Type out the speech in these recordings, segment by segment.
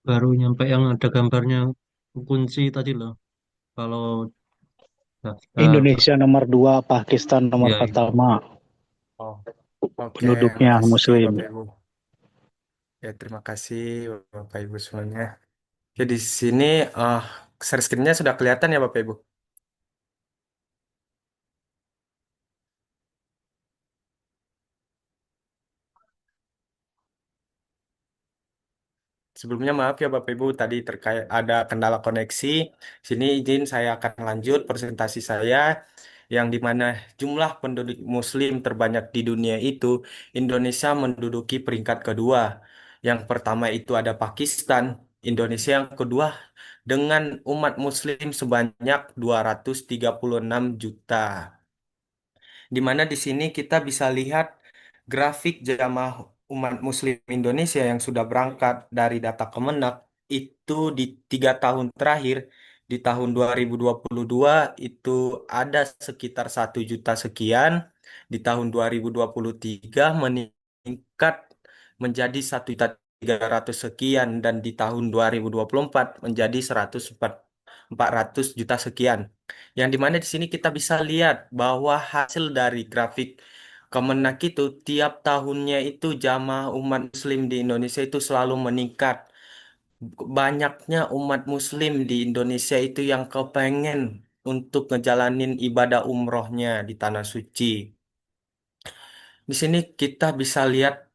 baru nyampe yang ada gambarnya kunci tadi loh. Kalau daftar, Indonesia nomor 2, Pakistan nomor ya itu. pertama. Oh, oke, Penduduknya makasih Muslim. Bapak Ibu. Ya, terima kasih Bapak Ibu semuanya. Oke, di sini eh share screen-nya sudah kelihatan ya Bapak Ibu. Sebelumnya maaf ya Bapak Ibu, tadi terkait ada kendala koneksi. Sini izin saya akan lanjut presentasi saya yang dimana jumlah penduduk Muslim terbanyak di dunia itu Indonesia menduduki peringkat kedua. Yang pertama itu ada Pakistan, Indonesia yang kedua dengan umat Muslim sebanyak 236 juta. Di mana di sini kita bisa lihat grafik jamaah umat Muslim Indonesia yang sudah berangkat dari data Kemenak itu di 3 tahun terakhir, di tahun 2022 itu ada sekitar 1 juta sekian, di tahun 2023 meningkat menjadi 1.300.000 sekian, dan di tahun 2024 menjadi 400 juta sekian. Yang dimana di sini kita bisa lihat bahwa hasil dari grafik Kemenak itu tiap tahunnya itu jamaah umat Muslim di Indonesia itu selalu meningkat. Banyaknya umat Muslim di Indonesia itu yang kepengen untuk ngejalanin ibadah umrohnya di Tanah Suci. Di sini kita bisa lihat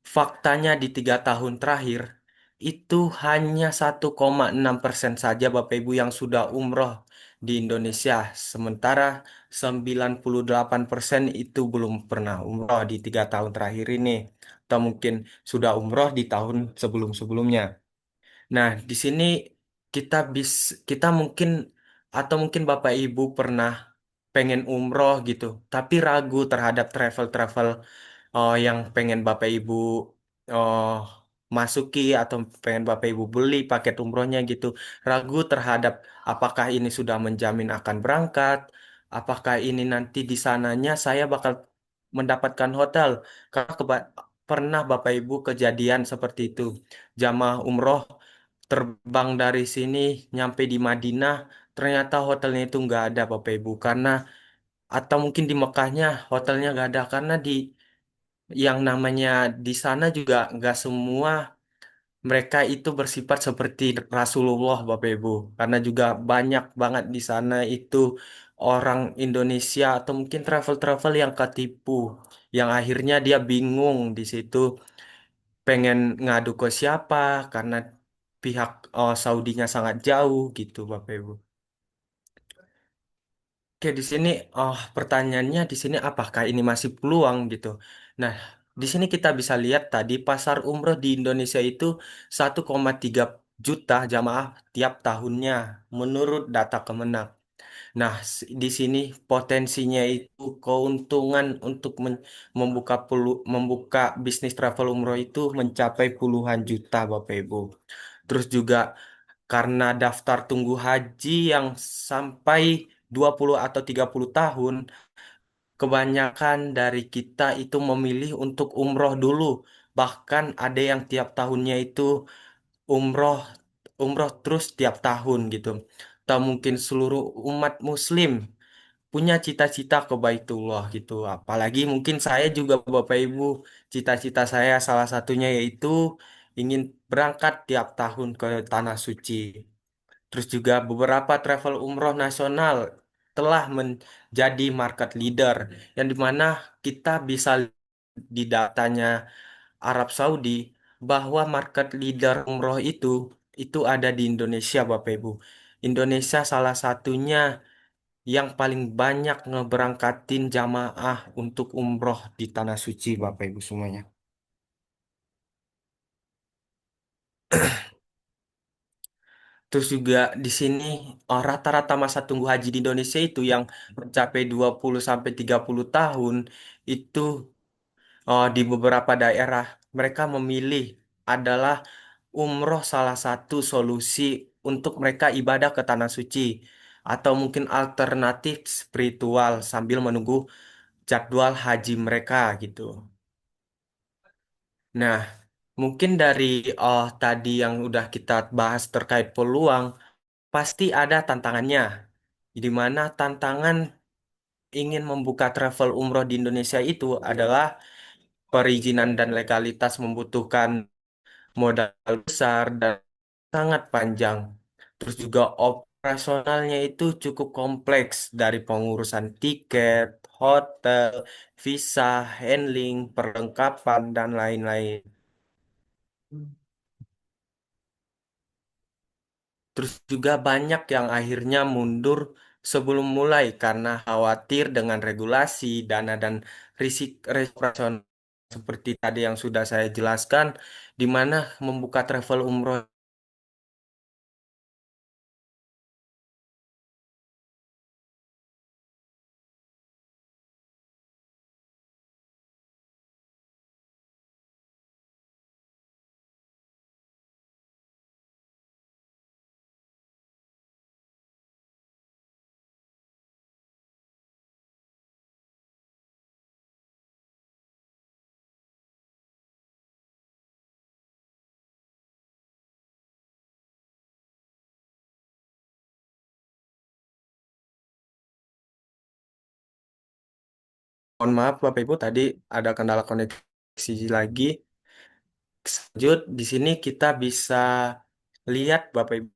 faktanya di 3 tahun terakhir itu hanya 1,6% saja Bapak Ibu yang sudah umroh di Indonesia. Sementara 98% itu belum pernah umroh di 3 tahun terakhir ini. Atau mungkin sudah umroh di tahun sebelum-sebelumnya. Nah, di sini kita mungkin atau mungkin Bapak Ibu pernah pengen umroh gitu, tapi ragu terhadap travel-travel yang pengen Bapak Ibu oh, masuki atau pengen Bapak Ibu beli paket umrohnya gitu. Ragu terhadap apakah ini sudah menjamin akan berangkat, apakah ini nanti di sananya saya bakal mendapatkan hotel. Karena pernah Bapak Ibu kejadian seperti itu. Jamaah umroh terbang dari sini nyampe di Madinah, ternyata hotelnya itu nggak ada Bapak Ibu, karena atau mungkin di Mekahnya hotelnya nggak ada karena di yang namanya di sana juga nggak semua mereka itu bersifat seperti Rasulullah Bapak Ibu, karena juga banyak banget di sana itu orang Indonesia atau mungkin travel-travel yang ketipu, yang akhirnya dia bingung di situ pengen ngadu ke siapa karena pihak Saudinya sangat jauh gitu Bapak Ibu. Oke, di sini pertanyaannya di sini apakah ini masih peluang gitu. Nah, di sini kita bisa lihat tadi pasar umroh di Indonesia itu 1,3 juta jamaah tiap tahunnya menurut data Kemenak. Nah, di sini potensinya itu keuntungan untuk membuka bisnis travel umroh itu mencapai puluhan juta Bapak Ibu. Terus juga karena daftar tunggu haji yang sampai 20 atau 30 tahun, kebanyakan dari kita itu memilih untuk umroh dulu. Bahkan ada yang tiap tahunnya itu umroh, umroh terus tiap tahun gitu. Atau mungkin seluruh umat muslim punya cita-cita ke Baitullah gitu. Apalagi mungkin saya juga Bapak Ibu, cita-cita saya salah satunya yaitu ingin berangkat tiap tahun ke Tanah Suci. Terus juga beberapa travel umroh nasional telah menjadi market leader yang dimana kita bisa di datanya Arab Saudi bahwa market leader umroh itu ada di Indonesia Bapak Ibu. Indonesia salah satunya yang paling banyak ngeberangkatin jamaah untuk umroh di Tanah Suci Bapak Ibu semuanya. Terus juga di sini rata-rata masa tunggu haji di Indonesia itu yang mencapai 20 sampai 30 tahun itu di beberapa daerah mereka memilih adalah umroh salah satu solusi untuk mereka ibadah ke Tanah Suci atau mungkin alternatif spiritual sambil menunggu jadwal haji mereka gitu. Nah, Mungkin dari tadi yang udah kita bahas terkait peluang, pasti ada tantangannya. Di mana tantangan ingin membuka travel umroh di Indonesia itu adalah perizinan dan legalitas membutuhkan modal besar dan sangat panjang. Terus juga operasionalnya itu cukup kompleks dari pengurusan tiket, hotel, visa, handling, perlengkapan, dan lain-lain. Terus juga banyak yang akhirnya mundur sebelum mulai karena khawatir dengan regulasi, dana, dan risiko operasional seperti tadi yang sudah saya jelaskan, di mana membuka travel umroh. Mohon maaf Bapak Ibu, tadi ada kendala koneksi lagi. Lanjut, di sini kita bisa lihat Bapak Ibu,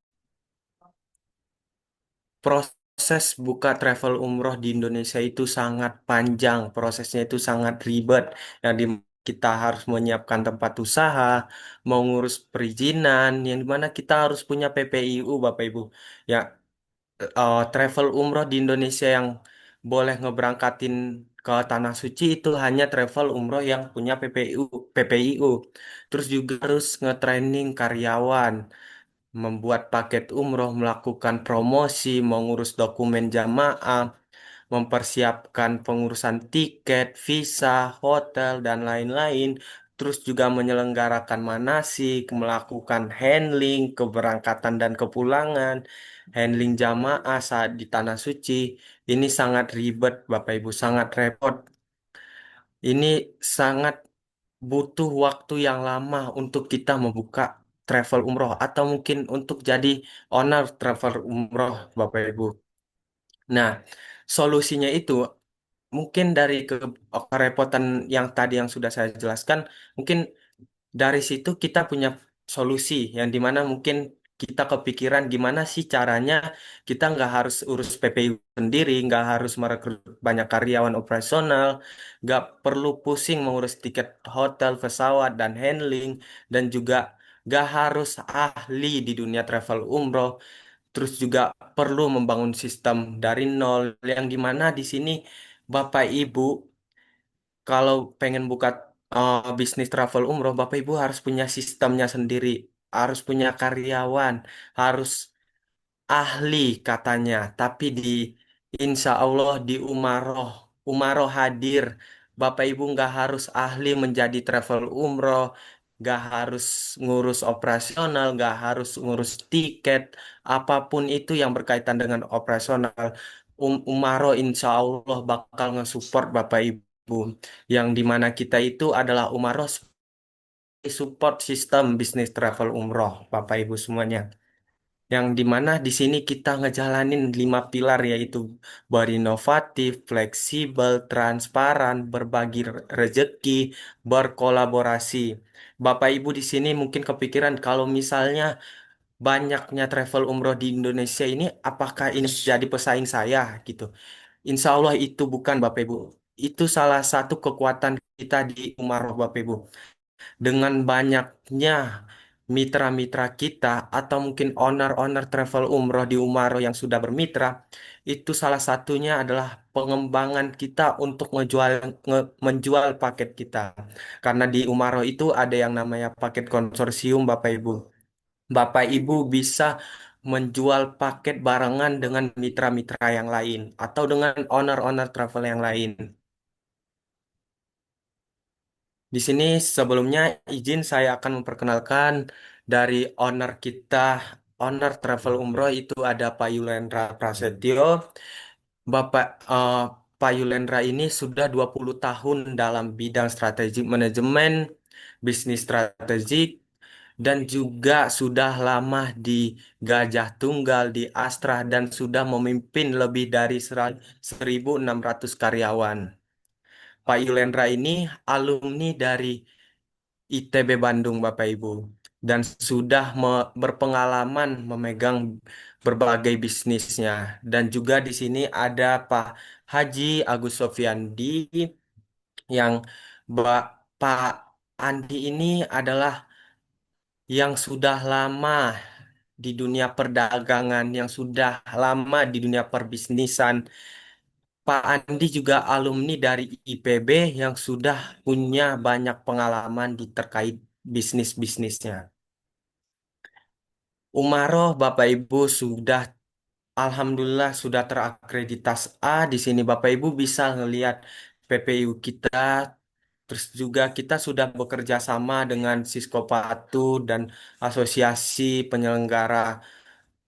proses buka travel umroh di Indonesia itu sangat panjang, prosesnya itu sangat ribet, yang di kita harus menyiapkan tempat usaha, mengurus perizinan, yang dimana kita harus punya PPIU Bapak Ibu. Ya, travel umroh di Indonesia yang boleh ngeberangkatin ke Tanah Suci itu hanya travel umroh yang punya PPIU. Terus juga harus nge-training karyawan, membuat paket umroh, melakukan promosi, mengurus dokumen jamaah, mempersiapkan pengurusan tiket, visa, hotel, dan lain-lain. Terus juga menyelenggarakan manasik, melakukan handling, keberangkatan dan kepulangan, handling jamaah saat di Tanah Suci. Ini sangat ribet, Bapak Ibu, sangat repot. Ini sangat butuh waktu yang lama untuk kita membuka travel umroh atau mungkin untuk jadi owner travel umroh, Bapak Ibu. Nah, solusinya itu mungkin dari kerepotan yang tadi yang sudah saya jelaskan, mungkin dari situ kita punya solusi yang dimana mungkin kita kepikiran gimana sih caranya kita nggak harus urus PPU sendiri, nggak harus merekrut banyak karyawan operasional, nggak perlu pusing mengurus tiket hotel, pesawat, dan handling, dan juga nggak harus ahli di dunia travel umroh. Terus juga perlu membangun sistem dari nol yang dimana di sini Bapak Ibu kalau pengen buka bisnis travel umroh, Bapak Ibu harus punya sistemnya sendiri, harus punya karyawan, harus ahli katanya. Tapi insya Allah di Umaroh hadir. Bapak Ibu nggak harus ahli menjadi travel umroh, nggak harus ngurus operasional, nggak harus ngurus tiket, apapun itu yang berkaitan dengan operasional. Umaroh insya Allah bakal nge-support Bapak Ibu. Yang dimana kita itu adalah Umaroh support sistem bisnis travel umroh, Bapak Ibu semuanya. Yang dimana di sini kita ngejalanin 5 pilar yaitu berinovatif, fleksibel, transparan, berbagi rezeki, berkolaborasi. Bapak Ibu di sini mungkin kepikiran kalau misalnya banyaknya travel umroh di Indonesia ini, apakah ini jadi pesaing saya gitu? Insya Allah itu bukan Bapak Ibu. Itu salah satu kekuatan kita di Umroh Bapak Ibu dengan banyaknya mitra-mitra kita atau mungkin owner-owner travel umroh di Umaro yang sudah bermitra, itu salah satunya adalah pengembangan kita untuk menjual paket kita. Karena di Umaro itu ada yang namanya paket konsorsium Bapak Ibu. Bapak Ibu bisa menjual paket barengan dengan mitra-mitra yang lain atau dengan owner-owner travel yang lain. Di sini sebelumnya izin saya akan memperkenalkan dari owner kita, owner Travel Umroh itu ada Pak Yulendra Prasetyo. Bapak Pak Yulendra ini sudah 20 tahun dalam bidang strategi manajemen bisnis strategik, dan juga sudah lama di Gajah Tunggal di Astra dan sudah memimpin lebih dari 1.600 karyawan. Pak Yulendra ini alumni dari ITB Bandung, Bapak Ibu, dan sudah berpengalaman memegang berbagai bisnisnya. Dan juga di sini ada Pak Haji Agus Sofyandi yang Pak Andi ini adalah yang sudah lama di dunia perdagangan, yang sudah lama di dunia perbisnisan. Pak Andi juga alumni dari IPB yang sudah punya banyak pengalaman di terkait bisnis-bisnisnya. Umaroh, Bapak Ibu sudah, Alhamdulillah sudah terakreditas A. Di sini Bapak Ibu bisa ngelihat PPU kita. Terus juga kita sudah bekerja sama dengan Siskopatu dan Asosiasi Penyelenggara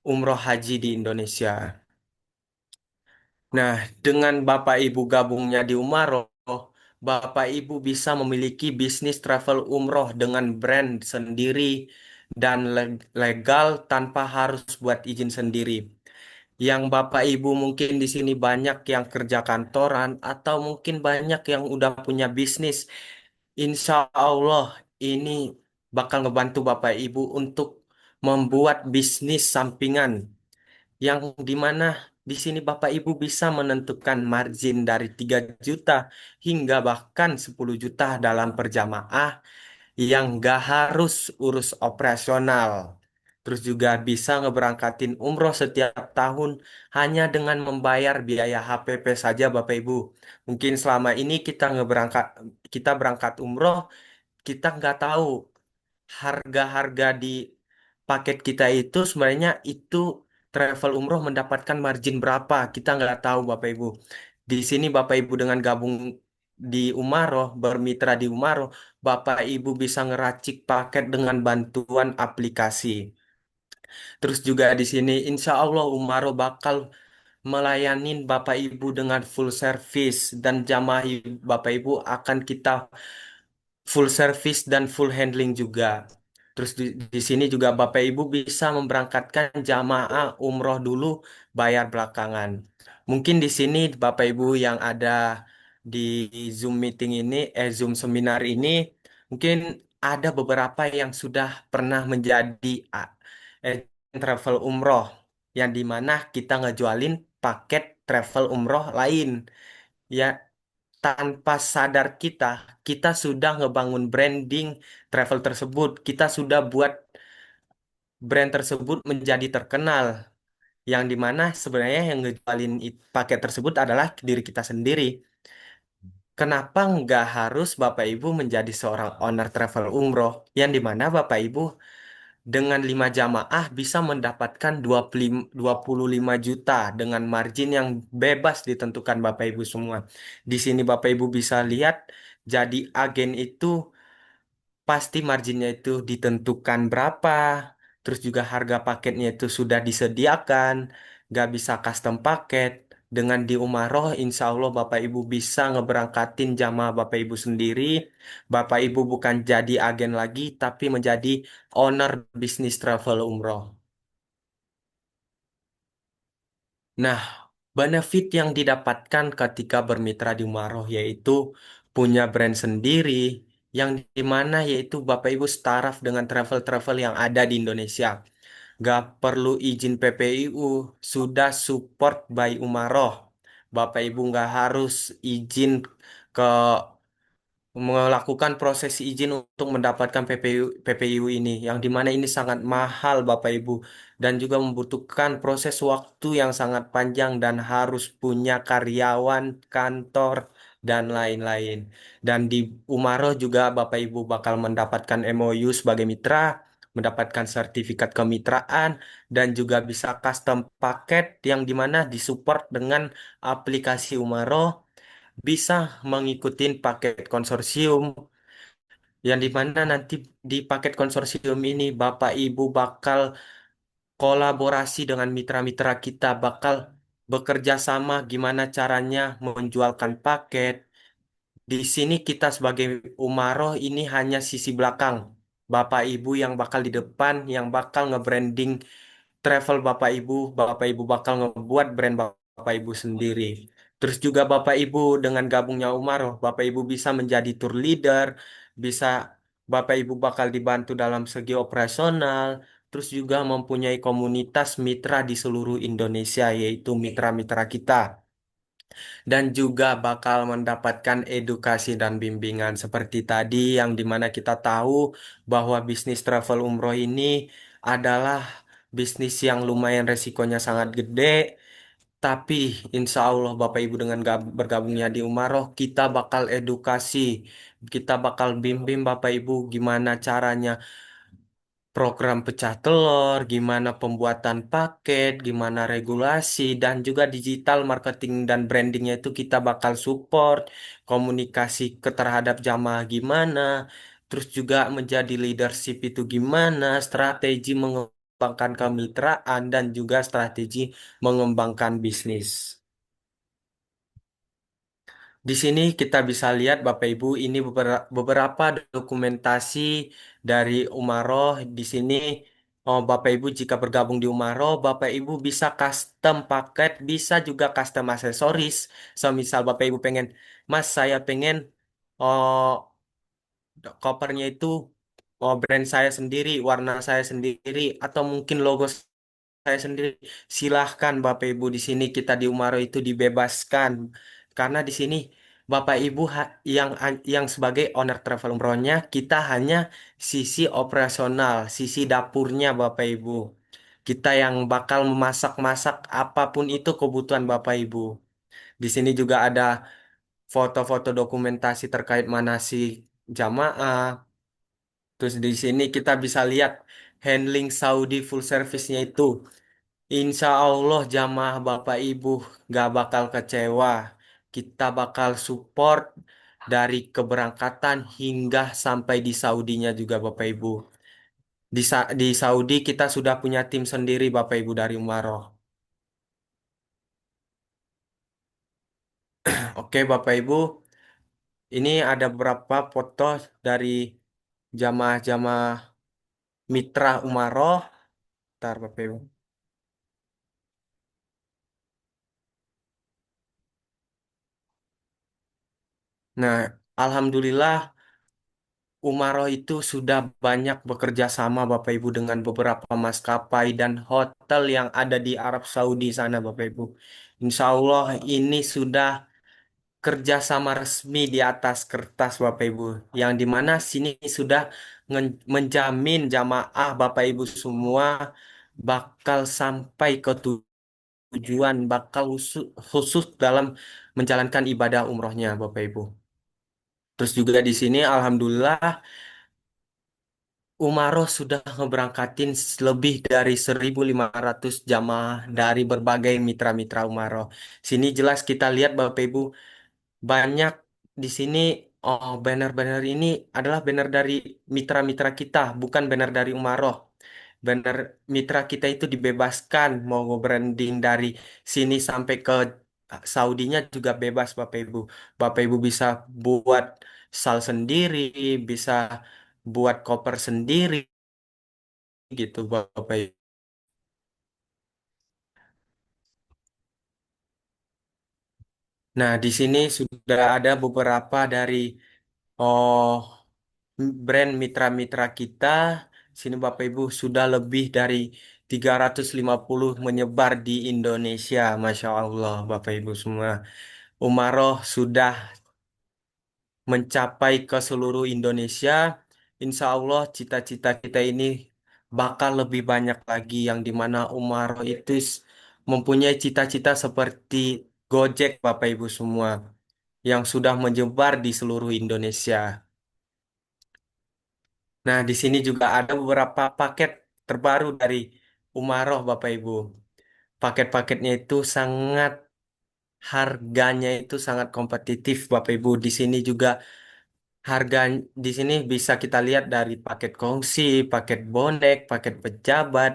Umroh Haji di Indonesia. Nah, dengan Bapak Ibu gabungnya di Umaroh, Bapak Ibu bisa memiliki bisnis travel umroh dengan brand sendiri dan legal tanpa harus buat izin sendiri. Yang Bapak Ibu mungkin di sini banyak yang kerja kantoran atau mungkin banyak yang udah punya bisnis. Insya Allah ini bakal ngebantu Bapak Ibu untuk membuat bisnis sampingan yang dimana di sini Bapak Ibu bisa menentukan margin dari 3 juta hingga bahkan 10 juta dalam perjamaah yang gak harus urus operasional. Terus juga bisa ngeberangkatin umroh setiap tahun hanya dengan membayar biaya HPP saja Bapak Ibu. Mungkin selama ini kita berangkat umroh, kita nggak tahu harga-harga di paket kita itu sebenarnya itu travel umroh mendapatkan margin berapa. Kita nggak tahu Bapak Ibu. Di sini Bapak Ibu dengan gabung di Umaroh, bermitra di Umaroh, Bapak Ibu bisa ngeracik paket dengan bantuan aplikasi. Terus juga di sini insya Allah Umaroh bakal melayanin Bapak Ibu dengan full service dan jamaah Bapak Ibu akan kita full service dan full handling juga. Terus di sini juga Bapak Ibu bisa memberangkatkan jamaah umroh dulu, bayar belakangan. Mungkin di sini Bapak Ibu yang ada di Zoom meeting ini, Zoom seminar ini, mungkin ada beberapa yang sudah pernah menjadi travel umroh, yang dimana kita ngejualin paket travel umroh lain. Ya, tanpa sadar kita sudah ngebangun branding travel tersebut. Kita sudah buat brand tersebut menjadi terkenal. Yang dimana sebenarnya yang ngejualin paket tersebut adalah diri kita sendiri. Kenapa nggak harus Bapak Ibu menjadi seorang owner travel umroh? Yang dimana Bapak Ibu dengan 5 jamaah bisa mendapatkan 25 juta dengan margin yang bebas ditentukan Bapak Ibu semua. Di sini Bapak Ibu bisa lihat jadi agen itu pasti marginnya itu ditentukan berapa, terus juga harga paketnya itu sudah disediakan, nggak bisa custom paket. Dengan di Umaroh, insya Allah Bapak Ibu bisa ngeberangkatin jamaah Bapak Ibu sendiri. Bapak Ibu bukan jadi agen lagi, tapi menjadi owner bisnis travel umroh. Nah, benefit yang didapatkan ketika bermitra di Umaroh yaitu punya brand sendiri, yang dimana yaitu Bapak Ibu staraf dengan travel-travel yang ada di Indonesia. Gak perlu izin PPIU, sudah support by Umaroh. Bapak Ibu nggak harus izin ke melakukan proses izin untuk mendapatkan PPIU ini, yang dimana ini sangat mahal Bapak Ibu, dan juga membutuhkan proses waktu yang sangat panjang dan harus punya karyawan kantor dan lain-lain. Dan di Umaroh juga Bapak Ibu bakal mendapatkan MOU sebagai mitra, mendapatkan sertifikat kemitraan, dan juga bisa custom paket yang dimana disupport dengan aplikasi Umaroh, bisa mengikuti paket konsorsium yang dimana nanti di paket konsorsium ini Bapak Ibu bakal kolaborasi dengan mitra-mitra kita, bakal bekerja sama gimana caranya menjualkan paket, Di sini kita sebagai umaroh ini hanya sisi belakang. Bapak Ibu yang bakal di depan, yang bakal nge-branding travel Bapak Ibu bakal ngebuat brand Bapak Ibu sendiri. Terus juga Bapak Ibu dengan gabungnya Umaroh, Bapak Ibu bisa menjadi tour leader, bisa Bapak Ibu bakal dibantu dalam segi operasional, terus juga mempunyai komunitas mitra di seluruh Indonesia, yaitu mitra-mitra kita dan juga bakal mendapatkan edukasi dan bimbingan seperti tadi yang dimana kita tahu bahwa bisnis travel umroh ini adalah bisnis yang lumayan resikonya sangat gede, tapi insya Allah Bapak Ibu dengan bergabungnya di Umaroh kita bakal edukasi, kita bakal bimbing Bapak Ibu gimana caranya program pecah telur, gimana pembuatan paket, gimana regulasi, dan juga digital marketing dan brandingnya itu kita bakal support, komunikasi ke terhadap jamaah gimana, terus juga menjadi leadership itu gimana, strategi mengembangkan kemitraan, dan juga strategi mengembangkan bisnis. Di sini kita bisa lihat Bapak Ibu ini beberapa dokumentasi dari Umaroh. Di sini Bapak Ibu jika bergabung di Umaroh, Bapak Ibu bisa custom paket, bisa juga custom aksesoris. Semisal Bapak Ibu pengen, Mas saya pengen oh, kopernya itu brand saya sendiri, warna saya sendiri, atau mungkin logo saya sendiri. Silahkan Bapak Ibu di sini kita di Umaro itu dibebaskan karena di sini Bapak Ibu yang sebagai owner travel umrohnya kita hanya sisi operasional, sisi dapurnya Bapak Ibu. Kita yang bakal memasak-masak apapun itu kebutuhan Bapak Ibu. Di sini juga ada foto-foto dokumentasi terkait manasik jamaah. Terus di sini kita bisa lihat handling Saudi full service-nya itu. Insya Allah jamaah Bapak Ibu gak bakal kecewa. Kita bakal support dari keberangkatan hingga sampai di Saudinya juga Bapak Ibu. Di Saudi kita sudah punya tim sendiri Bapak Ibu dari Umaro. Oke Bapak Ibu, ini ada beberapa foto dari jamaah-jamaah mitra Umaro. Ntar Bapak Ibu. Nah, Alhamdulillah Umaroh itu sudah banyak bekerja sama Bapak Ibu dengan beberapa maskapai dan hotel yang ada di Arab Saudi sana Bapak Ibu. Insya Allah ini sudah kerjasama resmi di atas kertas Bapak Ibu. Yang dimana sini sudah menjamin jamaah Bapak Ibu semua bakal sampai ke tujuan, bakal khusus dalam menjalankan ibadah umrohnya Bapak Ibu. Terus juga di sini Alhamdulillah Umaroh sudah ngeberangkatin lebih dari 1.500 jamaah dari berbagai mitra-mitra Umaroh. Sini jelas kita lihat Bapak Ibu banyak di sini banner-banner ini adalah banner dari mitra-mitra kita, bukan banner dari Umaroh. Banner mitra kita itu dibebaskan mau branding dari sini sampai ke Saudinya juga bebas Bapak Ibu. Bapak Ibu bisa buat sal sendiri, bisa buat koper sendiri gitu Bapak Ibu. Nah, di sini sudah ada beberapa dari oh brand mitra-mitra kita. Sini Bapak Ibu sudah lebih dari 350 menyebar di Indonesia. Masya Allah Bapak Ibu semua. Umaroh sudah mencapai ke seluruh Indonesia. Insya Allah cita-cita kita ini bakal lebih banyak lagi yang dimana Umaroh itu mempunyai cita-cita seperti Gojek Bapak Ibu semua yang sudah menyebar di seluruh Indonesia. Nah, di sini juga ada beberapa paket terbaru dari Umaroh, Bapak Ibu. Paket-paketnya itu harganya itu sangat kompetitif, Bapak Ibu. Di sini juga harga di sini bisa kita lihat dari paket kongsi, paket bonek, paket pejabat.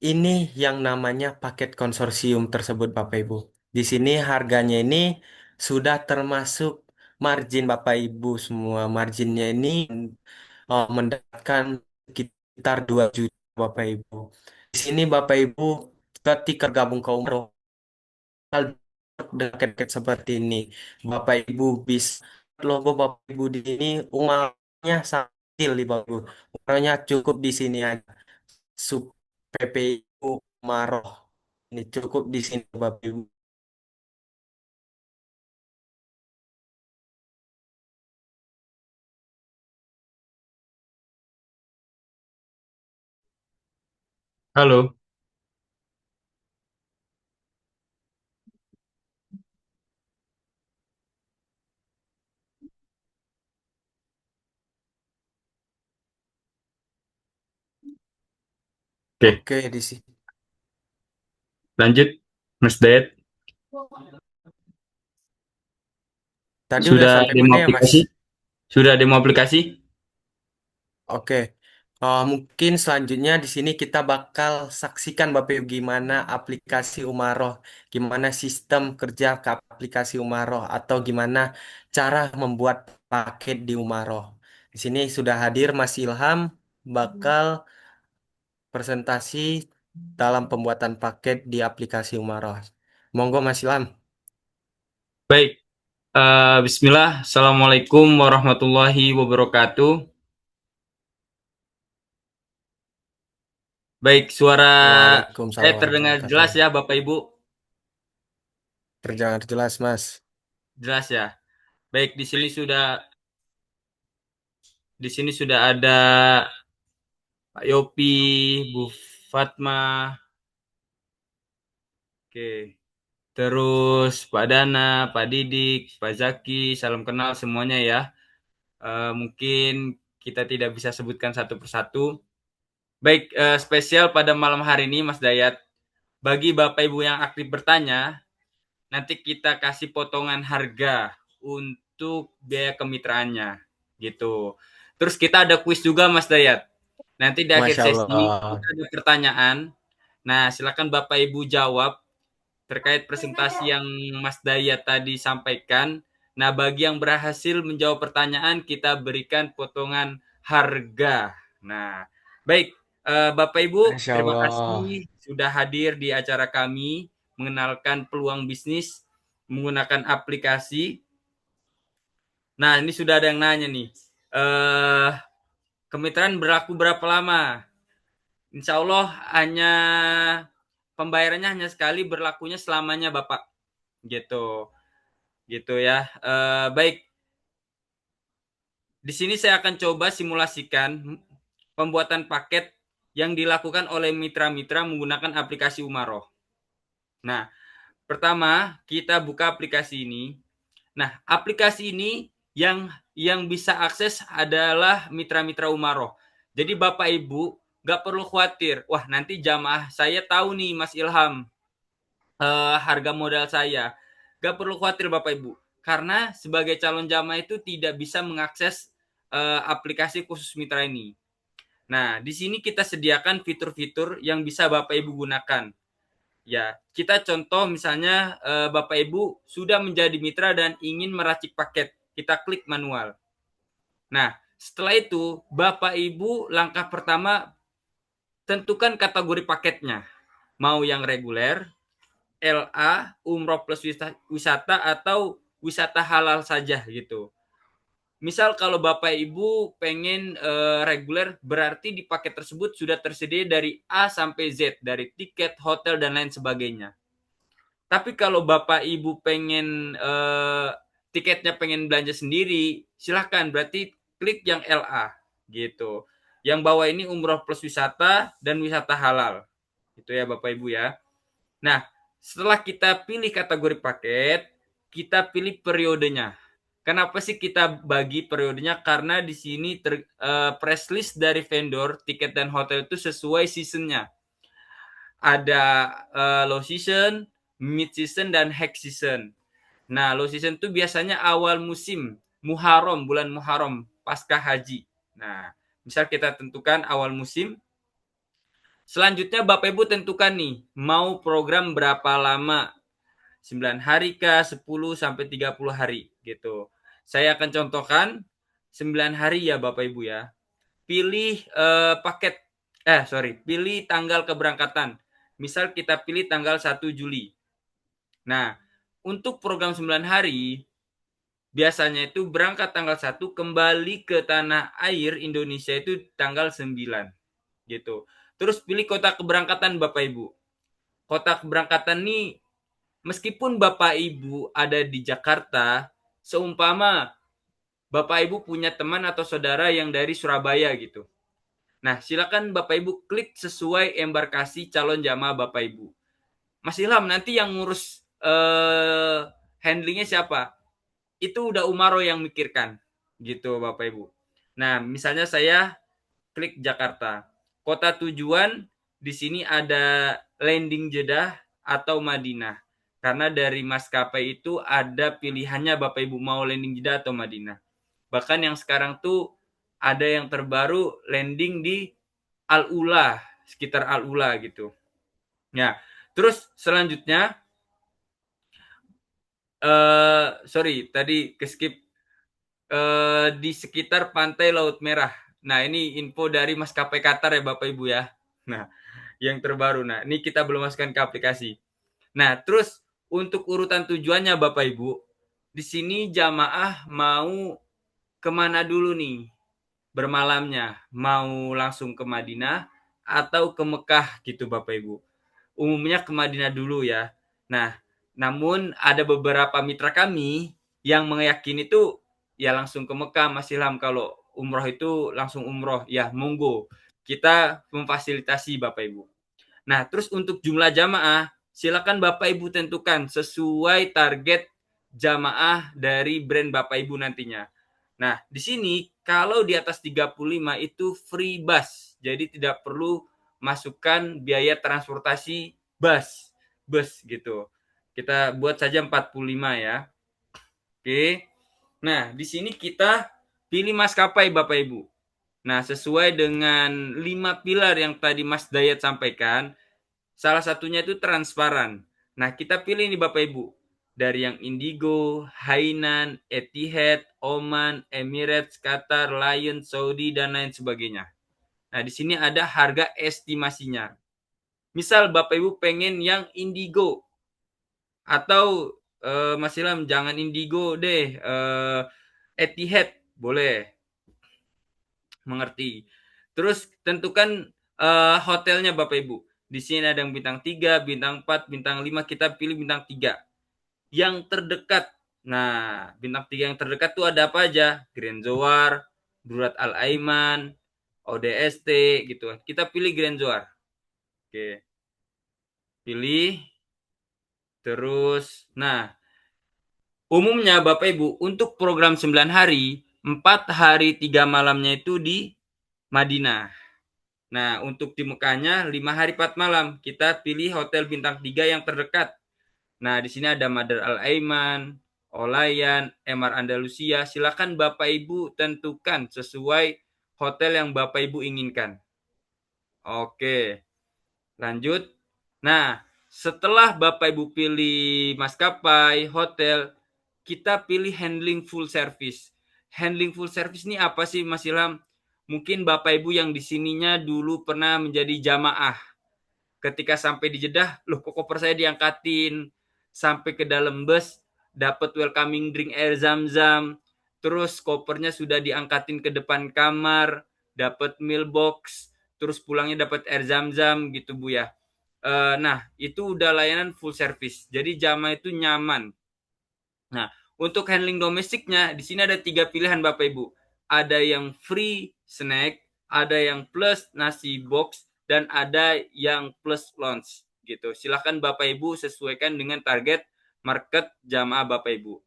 Ini yang namanya paket konsorsium tersebut, Bapak Ibu. Di sini harganya ini sudah termasuk margin Bapak Ibu semua. Marginnya ini mendapatkan sekitar 2 juta Bapak Ibu. Di sini Bapak Ibu ketika gabung ke umroh hal dekat-dekat seperti ini. Bapak Ibu bisa logo Bapak Ibu di sini uangnya sangat kecil di Bapak Ibu. Uangnya cukup di sini aja. Sub PPU Maroh. Ini cukup di sini Bapak Ibu. Halo. Oke, Oke di sini. lanjut, Mas Dayat. Tadi udah Sudah sampai demo mana ya Mas? aplikasi? Sudah demo aplikasi? Oke. Mungkin selanjutnya di sini kita bakal saksikan Bapak Ibu gimana aplikasi Umaroh, gimana sistem kerja ke aplikasi Umaroh, atau gimana cara membuat paket di Umaroh. Di sini sudah hadir Mas Ilham, bakal presentasi dalam pembuatan paket di aplikasi Umaroh. Monggo Mas Ilham. Baik, Bismillah. Assalamualaikum warahmatullahi wabarakatuh. Baik, suara saya Waalaikumsalam warahmatullahi terdengar wabarakatuh. jelas ya, Bapak Ibu? Terdengar jelas Mas. Jelas ya. Baik, di sini sudah ada Pak Yopi, Bu Fatma, oke. Terus Pak Dana, Pak Didik, Pak Zaki, salam kenal semuanya ya. Mungkin kita tidak bisa sebutkan satu persatu. Baik, spesial pada malam hari ini Mas Dayat. Bagi Bapak Ibu yang aktif bertanya, nanti kita kasih potongan harga untuk biaya kemitraannya gitu. Terus kita ada kuis juga Mas Dayat. Nanti di akhir Masya sesi kita Allah. ada pertanyaan. Nah, silakan Bapak Ibu jawab terkait presentasi yang Mas Dayat tadi sampaikan. Nah, bagi yang berhasil menjawab pertanyaan, kita berikan potongan harga. Nah, baik, Bapak Ibu, Masya terima Allah. kasih sudah hadir di acara kami, mengenalkan peluang bisnis menggunakan aplikasi. Nah, ini sudah ada yang nanya nih, kemitraan berlaku berapa lama? Insya Allah hanya pembayarannya hanya sekali, berlakunya selamanya, Bapak. Gitu. Gitu ya. Baik, di sini saya akan coba simulasikan pembuatan paket yang dilakukan oleh mitra-mitra menggunakan aplikasi Umaroh. Nah, pertama kita buka aplikasi ini. Nah, aplikasi ini yang bisa akses adalah mitra-mitra Umaroh. Jadi Bapak Ibu nggak perlu khawatir. Wah, nanti jamaah saya tahu nih Mas Ilham harga modal saya. Gak perlu khawatir Bapak Ibu, karena sebagai calon jamaah itu tidak bisa mengakses aplikasi khusus mitra ini. Nah, di sini kita sediakan fitur-fitur yang bisa Bapak Ibu gunakan. Ya, kita contoh misalnya Bapak Ibu sudah menjadi mitra dan ingin meracik paket, kita klik manual. Nah, setelah itu Bapak Ibu langkah pertama tentukan kategori paketnya. Mau yang reguler, LA, umroh plus wisata atau wisata halal saja gitu. Misal kalau Bapak Ibu pengen reguler, berarti di paket tersebut sudah tersedia dari A sampai Z, dari tiket, hotel, dan lain sebagainya. Tapi kalau Bapak Ibu pengen tiketnya pengen belanja sendiri, silahkan, berarti klik yang LA gitu. Yang bawah ini umroh plus wisata dan wisata halal. Itu ya Bapak Ibu ya. Nah, setelah kita pilih kategori paket, kita pilih periodenya. Kenapa sih kita bagi periodenya? Karena di sini press list dari vendor tiket dan hotel itu sesuai seasonnya. Ada low season, mid season, dan high season. Nah, low season itu biasanya awal musim, Muharram, bulan Muharram, pasca haji. Nah, misal kita tentukan awal musim, selanjutnya Bapak Ibu tentukan nih, mau program berapa lama? 9 hari kah, 10 sampai 30 hari gitu. Saya akan contohkan 9 hari ya Bapak Ibu ya. Pilih pilih tanggal keberangkatan. Misal kita pilih tanggal 1 Juli. Nah, untuk program 9 hari, biasanya itu berangkat tanggal 1, kembali ke tanah air Indonesia itu tanggal 9. Gitu. Terus pilih kota keberangkatan Bapak Ibu. Kota keberangkatan nih, meskipun Bapak Ibu ada di Jakarta, seumpama Bapak Ibu punya teman atau saudara yang dari Surabaya gitu. Nah, silakan Bapak Ibu klik sesuai embarkasi calon jamaah Bapak Ibu. Mas Ilham, nanti yang ngurus handlingnya siapa? Itu udah Umaro yang mikirkan. Gitu Bapak Ibu. Nah, misalnya saya klik Jakarta. Kota tujuan di sini ada landing Jeddah atau Madinah. Karena dari maskapai itu ada pilihannya Bapak Ibu mau landing Jeddah atau Madinah. Bahkan yang sekarang tuh ada yang terbaru landing di Al-Ula, sekitar Al-Ula gitu. Ya, terus selanjutnya tadi ke skip di sekitar pantai Laut Merah. Nah, ini info dari maskapai Qatar ya Bapak Ibu ya. Nah, yang terbaru. Nah, ini kita belum masukkan ke aplikasi. Nah, terus untuk urutan tujuannya Bapak Ibu, di sini jamaah mau kemana dulu nih bermalamnya? Mau langsung ke Madinah atau ke Mekah gitu Bapak Ibu? Umumnya ke Madinah dulu ya. Nah, namun ada beberapa mitra kami yang meyakini itu ya langsung ke Mekah Mas Ilham. Kalau umroh itu langsung umroh, ya monggo. Kita memfasilitasi Bapak Ibu. Nah, terus untuk jumlah jamaah, silakan Bapak Ibu tentukan sesuai target jamaah dari brand Bapak Ibu nantinya. Nah, di sini kalau di atas 35 itu free bus. Jadi tidak perlu masukkan biaya transportasi bus gitu. Kita buat saja 45 ya. Oke. Nah, di sini kita pilih maskapai Bapak Ibu. Nah, sesuai dengan 5 pilar yang tadi Mas Dayat sampaikan, salah satunya itu transparan. Nah, kita pilih nih Bapak Ibu. Dari yang Indigo, Hainan, Etihad, Oman, Emirates, Qatar, Lion, Saudi, dan lain sebagainya. Nah, di sini ada harga estimasinya. Misal Bapak Ibu pengen yang Indigo. Atau Mas Ilham jangan Indigo deh. Etihad boleh. Mengerti. Terus tentukan hotelnya Bapak Ibu. Di sini ada yang bintang 3, bintang 4, bintang 5. Kita pilih bintang 3. Yang terdekat. Nah, bintang 3 yang terdekat tuh ada apa aja? Grand Zoar, Durat Al Aiman, ODST gitu. Kita pilih Grand Zoar. Oke. Pilih. Terus, nah, umumnya Bapak Ibu untuk program 9 hari, 4 hari 3 malamnya itu di Madinah. Nah, untuk di Mekahnya 5 hari 4 malam. Kita pilih hotel bintang 3 yang terdekat. Nah, di sini ada Madar Al Aiman, Olayan, MR Andalusia. Silakan Bapak Ibu tentukan sesuai hotel yang Bapak Ibu inginkan. Oke. Lanjut. Nah, setelah Bapak Ibu pilih maskapai, hotel, kita pilih handling full service. Handling full service ini apa sih Mas Ilham? Mungkin Bapak Ibu yang di sininya dulu pernah menjadi jamaah. Ketika sampai di Jeddah, loh kok koper saya diangkatin. Sampai ke dalam bus, dapat welcoming drink air zam-zam. Terus kopernya sudah diangkatin ke depan kamar, dapat meal box. Terus pulangnya dapat air zam-zam gitu Bu ya. Nah, itu udah layanan full service. Jadi jamaah itu nyaman. Nah, untuk handling domestiknya, di sini ada 3 pilihan Bapak Ibu. Ada yang free snack, ada yang plus nasi box, dan ada yang plus lunch. Gitu. Silakan Bapak Ibu sesuaikan dengan target market jamaah Bapak Ibu.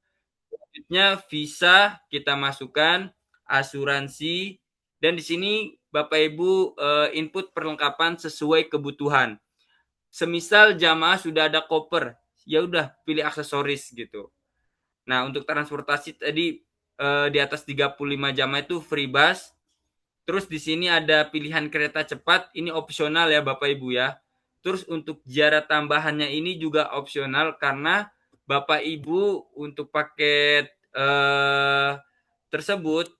Selanjutnya visa kita masukkan, asuransi, dan di sini Bapak Ibu input perlengkapan sesuai kebutuhan. Semisal jamaah sudah ada koper, ya udah pilih aksesoris gitu. Nah, untuk transportasi tadi di atas 35 jamaah itu free bus. Terus di sini ada pilihan kereta cepat, ini opsional ya Bapak Ibu ya. Terus untuk ziarah tambahannya ini juga opsional karena Bapak Ibu untuk paket tersebut,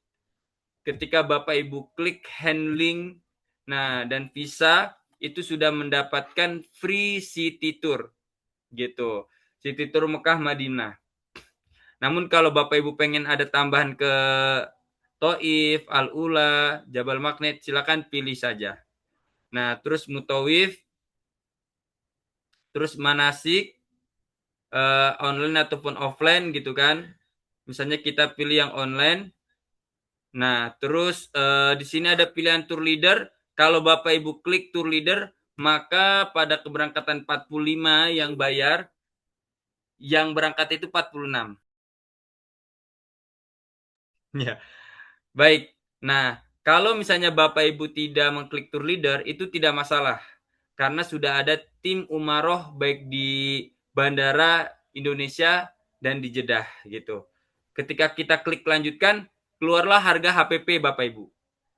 ketika Bapak Ibu klik handling, nah dan visa itu sudah mendapatkan free city tour gitu. City tour Mekah Madinah. Namun kalau Bapak Ibu pengen ada tambahan ke Taif, Al-Ula, Jabal Magnet, silakan pilih saja. Nah, terus Mutawif, terus manasik, online ataupun offline gitu kan. Misalnya kita pilih yang online. Nah, terus di sini ada pilihan tour leader. Kalau Bapak Ibu klik tour leader, maka pada keberangkatan 45 yang bayar, yang berangkat itu 46. Ya, baik. Nah, kalau misalnya Bapak Ibu tidak mengklik tour leader, itu tidak masalah. Karena sudah ada tim umaroh baik di Bandara Indonesia dan di Jeddah gitu. Ketika kita klik lanjutkan, keluarlah harga HPP Bapak Ibu.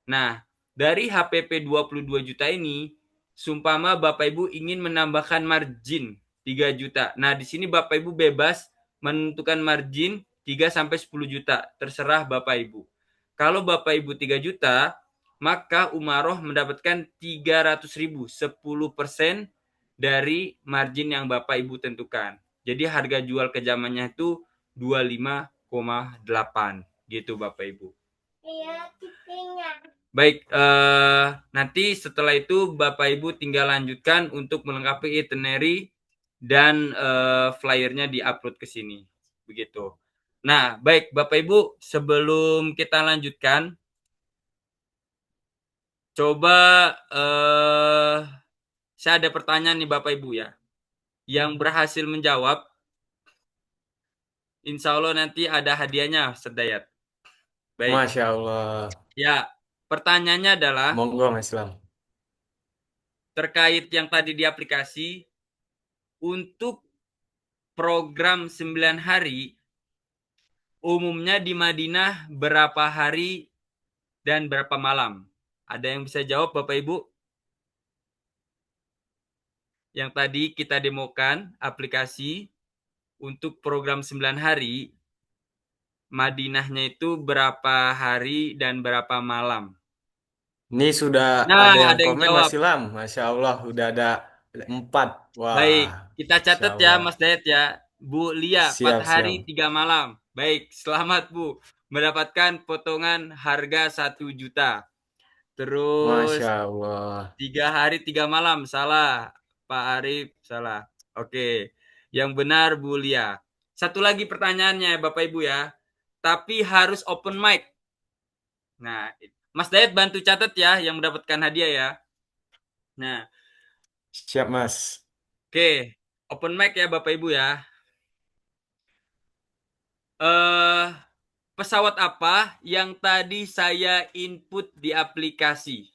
Nah, dari HPP 22 juta ini, sumpama Bapak Ibu ingin menambahkan margin 3 juta. Nah, di sini Bapak Ibu bebas menentukan margin 3 sampai 10 juta, terserah Bapak Ibu. Kalau Bapak Ibu 3 juta, maka umaroh mendapatkan 300.000, 10% dari margin yang Bapak Ibu tentukan. Jadi harga jual kejamannya itu 25,8 gitu Bapak Ibu. Baik, nanti setelah itu Bapak Ibu tinggal lanjutkan untuk melengkapi itinerary dan flyernya di-upload ke sini. Begitu. Nah, baik Bapak Ibu, sebelum kita lanjutkan, coba saya ada pertanyaan nih Bapak Ibu ya. Yang berhasil menjawab, insya Allah nanti ada hadiahnya, Ustaz Dayat. Baik. Masya Allah. Ya, pertanyaannya adalah Monggo Mas Islam. terkait yang tadi di aplikasi, untuk program 9 hari, umumnya di Madinah berapa hari dan berapa malam? Ada yang bisa jawab Bapak Ibu? Yang tadi kita demokan aplikasi untuk program 9 hari, Madinahnya itu berapa hari dan berapa malam? Ini sudah Nah, ada yang ada yang komen jawab. Mas Ilham. Masya Allah, udah ada 4. Baik, Wah, kita Masya catat ya Allah. Mas Dayat ya. Bu Lia, 4 Siap, siap. hari 3 malam. Baik, selamat Bu. Mendapatkan potongan harga 1 juta. Terus Masya Allah. 3 hari 3 malam, salah. Pak Arif, salah. Oke, yang benar Bu Lia. Satu lagi pertanyaannya Bapak Ibu ya. Tapi harus open mic. Nah, Mas Dayat bantu catat ya yang mendapatkan hadiah ya. Nah, Siap, Mas. oke. Open mic ya Bapak Ibu ya. Pesawat apa yang tadi saya input di aplikasi?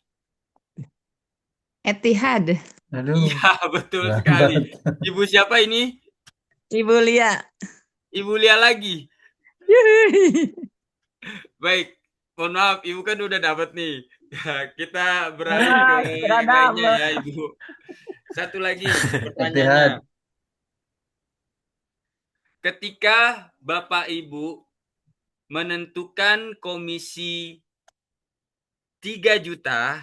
Etihad. Iya, betul sekali. Ibu siapa ini? Ibu Lia. Ibu Lia lagi. Baik, mohon maaf, Ibu kan udah dapat nih. Ya, kita beralih ke yang lainnya ya, Ibu. Satu lagi pertanyaannya. Ketika Bapak Ibu menentukan komisi 3 juta,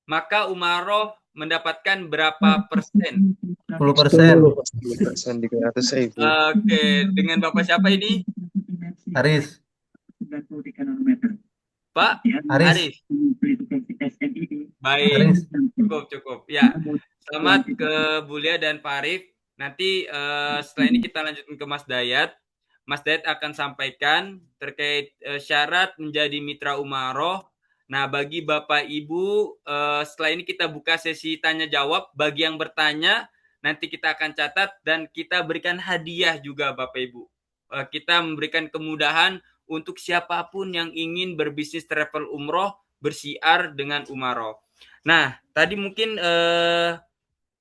maka umaroh mendapatkan berapa persen? 10%. 300.000. Oke, dengan Bapak siapa ini? Haris. Pak Haris. Arif. Baik, Haris. cukup. Ya, selamat ke Bulia dan Pak Arif. Nanti setelah ini kita lanjutkan ke Mas Dayat. Mas Dayat akan sampaikan terkait syarat menjadi mitra umaroh. Nah, bagi Bapak Ibu, setelah ini kita buka sesi tanya jawab. Bagi yang bertanya, nanti kita akan catat dan kita berikan hadiah juga Bapak Ibu. Kita memberikan kemudahan untuk siapapun yang ingin berbisnis travel umroh, bersiar dengan umaroh. Nah, tadi mungkin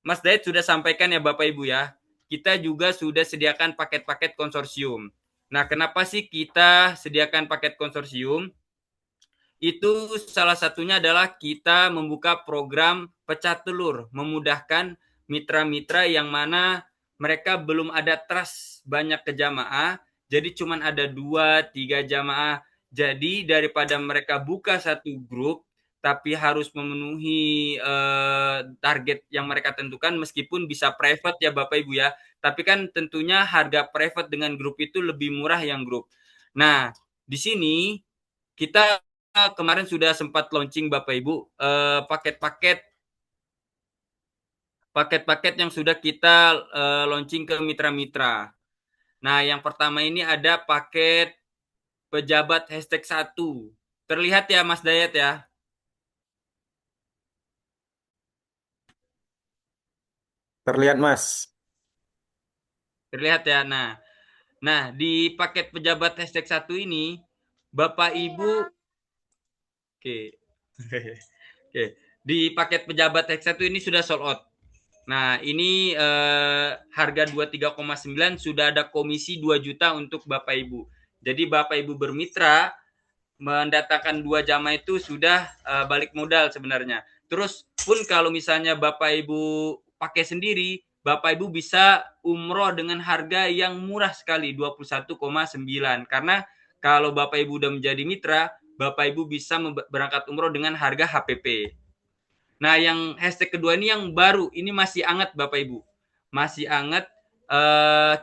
Mas Dayat sudah sampaikan ya Bapak Ibu ya, kita juga sudah sediakan paket-paket konsorsium. Nah, kenapa sih kita sediakan paket konsorsium? Itu salah satunya adalah kita membuka program pecah telur, memudahkan mitra-mitra yang mana mereka belum ada trust banyak ke jamaah, Jadi cuman ada 2-3 jamaah. Jadi daripada mereka buka satu grup tapi harus memenuhi target yang mereka tentukan, meskipun bisa private ya Bapak Ibu ya, tapi kan tentunya harga private dengan grup itu lebih murah yang grup. Nah, di sini kita kemarin sudah sempat launching Bapak Ibu paket-paket yang sudah kita launching ke mitra-mitra. Nah, yang pertama ini ada paket pejabat #1. Terlihat ya Mas Dayat ya? Terlihat, Mas. Terlihat ya. Nah, di paket pejabat #1 ini Bapak Ibu oke. Oke, di paket pejabat #1 ini sudah sold out. Nah, ini harga 23,9 sudah ada komisi 2 juta untuk Bapak Ibu. Jadi Bapak Ibu bermitra mendatangkan 2 jamaah itu sudah balik modal sebenarnya. Terus pun kalau misalnya Bapak Ibu pakai sendiri, Bapak Ibu bisa umroh dengan harga yang murah sekali 21,9. Karena kalau Bapak Ibu udah menjadi mitra, Bapak Ibu bisa berangkat umroh dengan harga HPP. Nah, yang hashtag kedua ini yang baru, ini masih hangat Bapak Ibu. Masih hangat,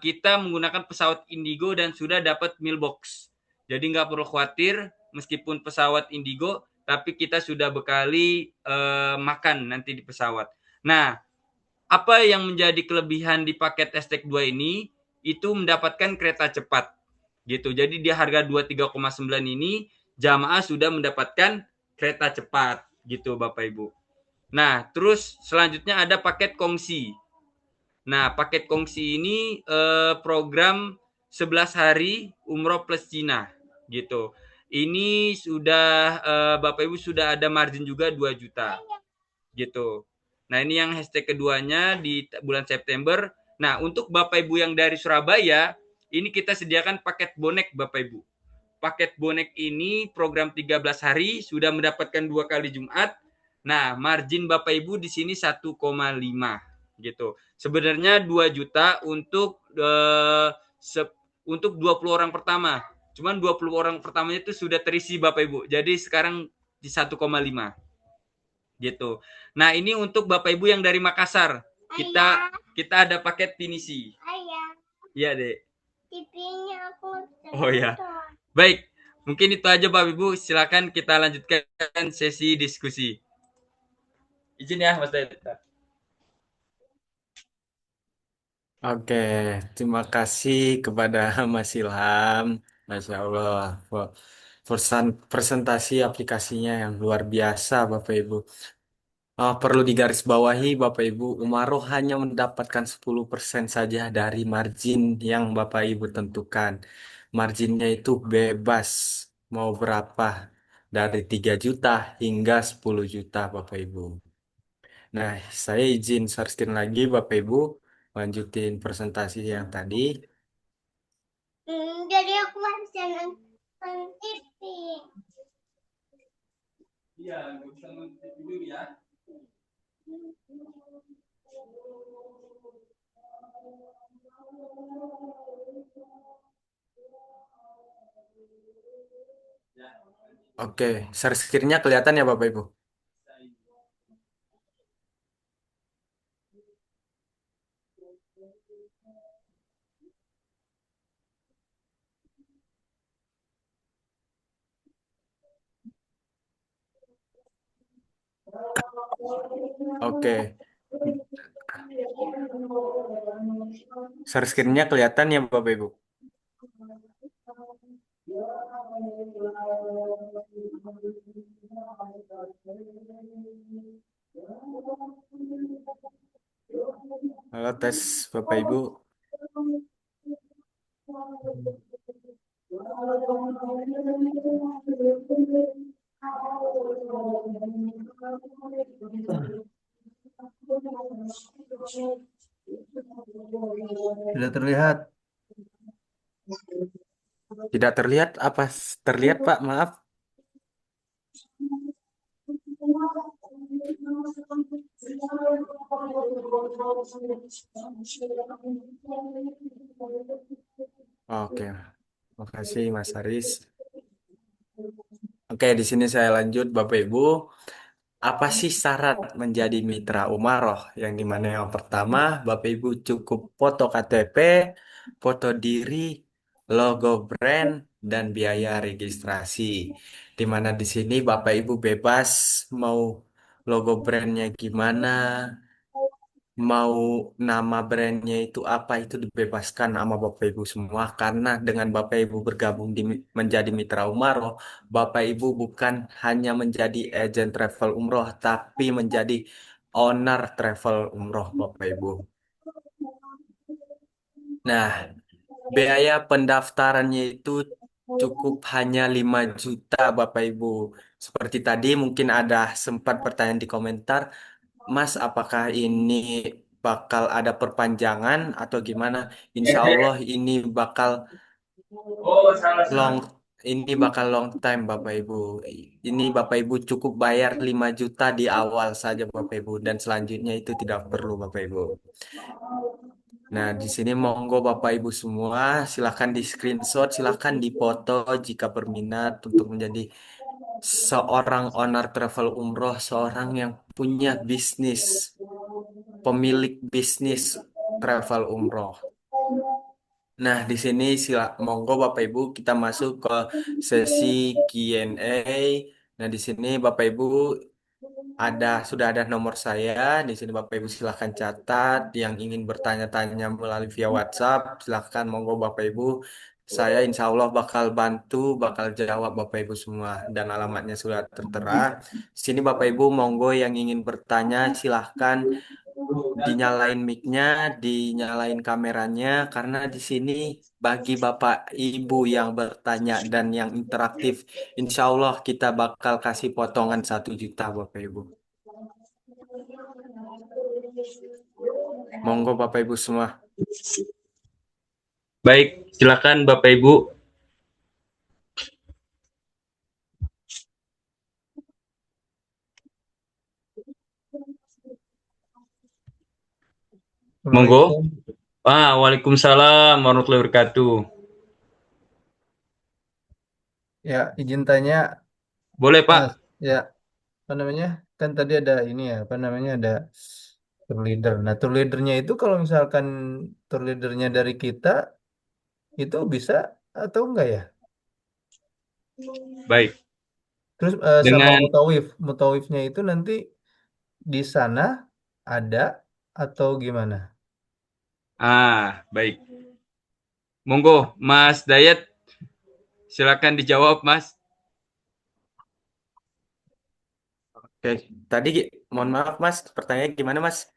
kita menggunakan pesawat Indigo dan sudah dapat mailbox. Jadi nggak perlu khawatir, meskipun pesawat Indigo, tapi kita sudah bekali makan nanti di pesawat. Nah, apa yang menjadi kelebihan di paket hashtag 2 ini, itu mendapatkan kereta cepat. Gitu. Jadi di harga 23,9 ini, jamaah sudah mendapatkan kereta cepat. Gitu Bapak Ibu. Nah, terus selanjutnya ada paket kongsi. Nah, paket kongsi ini program 11 hari umroh plus Cina gitu. Ini sudah Bapak Ibu sudah ada margin juga 2 juta gitu. Nah, ini yang hashtag keduanya di bulan September. Nah, untuk Bapak Ibu yang dari Surabaya, ini kita sediakan paket bonek Bapak Ibu. Paket bonek ini program 13 hari sudah mendapatkan 2 kali Jumat. Nah, margin Bapak Ibu di sini 1,5 gitu. Sebenarnya 2 juta untuk 20 orang pertama. Cuman 20 orang pertamanya itu sudah terisi Bapak Ibu. Jadi sekarang di 1,5 gitu. Nah, ini untuk Bapak Ibu yang dari Makassar. Kita ada paket pinisi. Iya, Dek. TV-nya aku. Oh ya. Baik, mungkin itu aja Bapak Ibu. Silakan kita lanjutkan sesi diskusi. Izin ya Mas Dayat. Oke, terima kasih kepada Mas Ilham. Masya Allah. Wah, presentasi aplikasinya yang luar biasa, Bapak Ibu. Perlu digarisbawahi, Bapak Ibu, Umaroh hanya mendapatkan 10% saja dari margin yang Bapak Ibu tentukan. Marginnya itu bebas, mau berapa, dari 3 juta hingga 10 juta, Bapak Ibu. Nah, saya izin share screen lagi, Bapak Ibu, lanjutin presentasi yang tadi. Jadi aku bisa nonton TV. Iya, nggak bisa nonton dulu ya. Oke, share screen-nya kelihatan ya Bapak Ibu? Oke, share screen-nya kelihatan ya Bapak Ibu? Halo tes Bapak Ibu. Tidak terlihat. Tidak terlihat apa? Terlihat Pak, maaf. Oke, Makasih Mas Haris. Oke, di sini saya lanjut Bapak Ibu. Apa sih syarat menjadi mitra Umaroh? Yang dimana yang pertama, Bapak Ibu cukup foto KTP, foto diri, logo brand, dan biaya registrasi. Dimana di sini Bapak Ibu bebas mau logo brandnya gimana, mau nama brandnya itu apa itu dibebaskan sama Bapak Ibu semua karena dengan Bapak Ibu bergabung menjadi Mitra Umroh, Bapak Ibu bukan hanya menjadi agen travel umroh tapi menjadi owner travel umroh Bapak Ibu. Nah, biaya pendaftarannya itu cukup hanya 5 juta Bapak Ibu. Seperti tadi mungkin ada sempat pertanyaan di komentar, Mas, apakah ini bakal ada perpanjangan atau gimana? Insya Allah ini bakal long long time Bapak Ibu. Ini Bapak Ibu cukup bayar 5 juta di awal saja Bapak Ibu dan selanjutnya itu tidak perlu Bapak Ibu. Nah, di sini monggo Bapak Ibu semua silahkan di screenshot, silahkan dipoto jika berminat untuk menjadi seorang owner travel umroh, seorang yang punya bisnis, pemilik bisnis travel umroh. Nah, di sini monggo Bapak Ibu kita masuk ke sesi Q&A. Nah, di sini Bapak Ibu sudah ada nomor saya. Di sini Bapak Ibu silahkan catat yang ingin bertanya-tanya melalui via WhatsApp. Silahkan monggo Bapak Ibu. Saya insya Allah bakal bantu, bakal jawab Bapak Ibu semua dan alamatnya sudah tertera. Di sini Bapak Ibu monggo yang ingin bertanya silahkan dinyalain mic-nya, dinyalain kameranya, karena di sini bagi Bapak Ibu yang bertanya dan yang interaktif, insya Allah kita bakal kasih potongan 1 juta Bapak Ibu. Monggo Bapak Ibu semua. Baik, silakan Bapak Ibu. Monggo. Waalaikumsalam warahmatullahi wabarakatuh. Ya, izin tanya, Boleh Pak. Mas. Ya, apa namanya? Kan tadi ada ini ya, apa namanya? Ada tour leader. Nah, tour leadernya itu kalau misalkan tour leadernya dari kita, itu bisa atau enggak ya? Baik. Terus sama Dengan mutawifnya itu nanti di sana ada atau gimana? baik. Monggo Mas Dayat, silakan dijawab Mas. Oke, tadi mohon maaf Mas, pertanyaannya gimana Mas?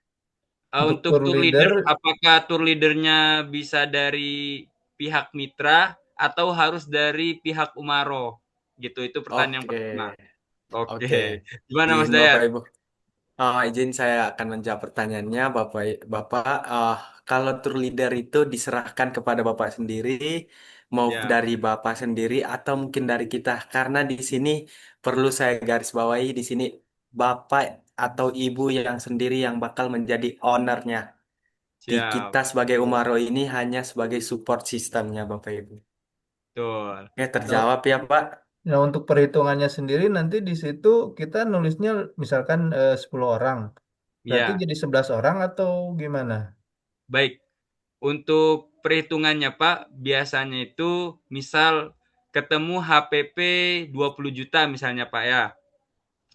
Untuk Untuk tour tour leader, leader, apakah tour leadernya bisa dari pihak mitra atau harus dari pihak Umaro? Gitu, itu pertanyaan yang Oke, pertama. Oke, oke. gimana Izin Mas Bapak Dayat? Ibu. Izin saya akan menjawab pertanyaannya, Bapak. Kalau tour leader itu diserahkan kepada Bapak sendiri, mau Ya, dari Bapak sendiri atau mungkin dari kita, karena di sini perlu saya garis bawahi di sini Bapak atau Ibu yang sendiri yang bakal menjadi ownernya. Di siap. kita sebagai Umaro ini hanya sebagai support sistemnya, Bapak Ibu. Betul. Oke, no, terjawab ya, Pak. nah untuk perhitungannya sendiri nanti di situ kita nulisnya misalkan 10 orang. Berarti Ya, jadi 11 orang atau gimana? baik. Untuk perhitungannya Pak, biasanya itu misal ketemu HPP 20 juta misalnya Pak ya.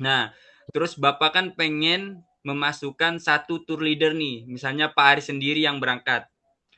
Nah, terus Bapak kan pengen memasukkan satu tour leader nih, misalnya Pak Aris sendiri yang berangkat.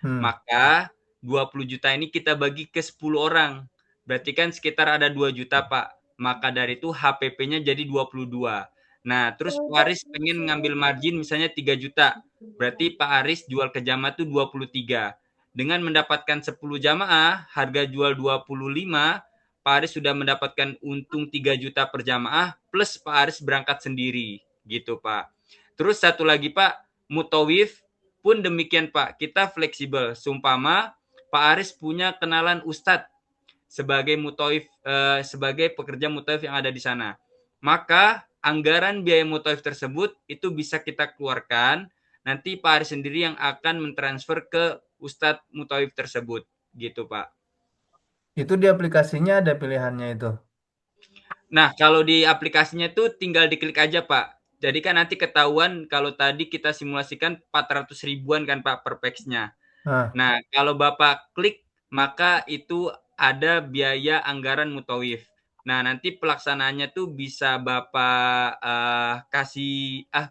Hmm. Maka 20 juta ini kita bagi ke 10 orang. Berarti kan sekitar ada 2 juta, Pak. Maka dari itu HPP-nya jadi 22. Nah, terus Pak Aris pengen ngambil margin misalnya 3 juta. Berarti Pak Aris jual ke jamaah itu 23. Dengan mendapatkan 10 jamaah, harga jual 25, Pak Aris sudah mendapatkan untung 3 juta per jamaah plus Pak Aris berangkat sendiri. Gitu, Pak. Terus satu lagi, Pak, Mutawif pun demikian Pak, kita fleksibel. Sumpama Pak Aris punya kenalan Ustadz sebagai mutaif sebagai pekerja mutaif yang ada di sana. Maka anggaran biaya mutaif tersebut itu bisa kita keluarkan. Nanti Pak Aris sendiri yang akan mentransfer ke Ustadz mutaif tersebut, gitu Pak. Itu di aplikasinya ada pilihannya itu. Nah, kalau di aplikasinya tuh tinggal diklik aja, Pak. Jadi kan nanti ketahuan kalau tadi kita simulasikan 400 ribuan kan, Pak, per pax-nya. Nah, Nah, kalau Bapak klik, maka itu ada biaya anggaran mutawif. Nah, nanti pelaksanaannya tuh bisa Bapak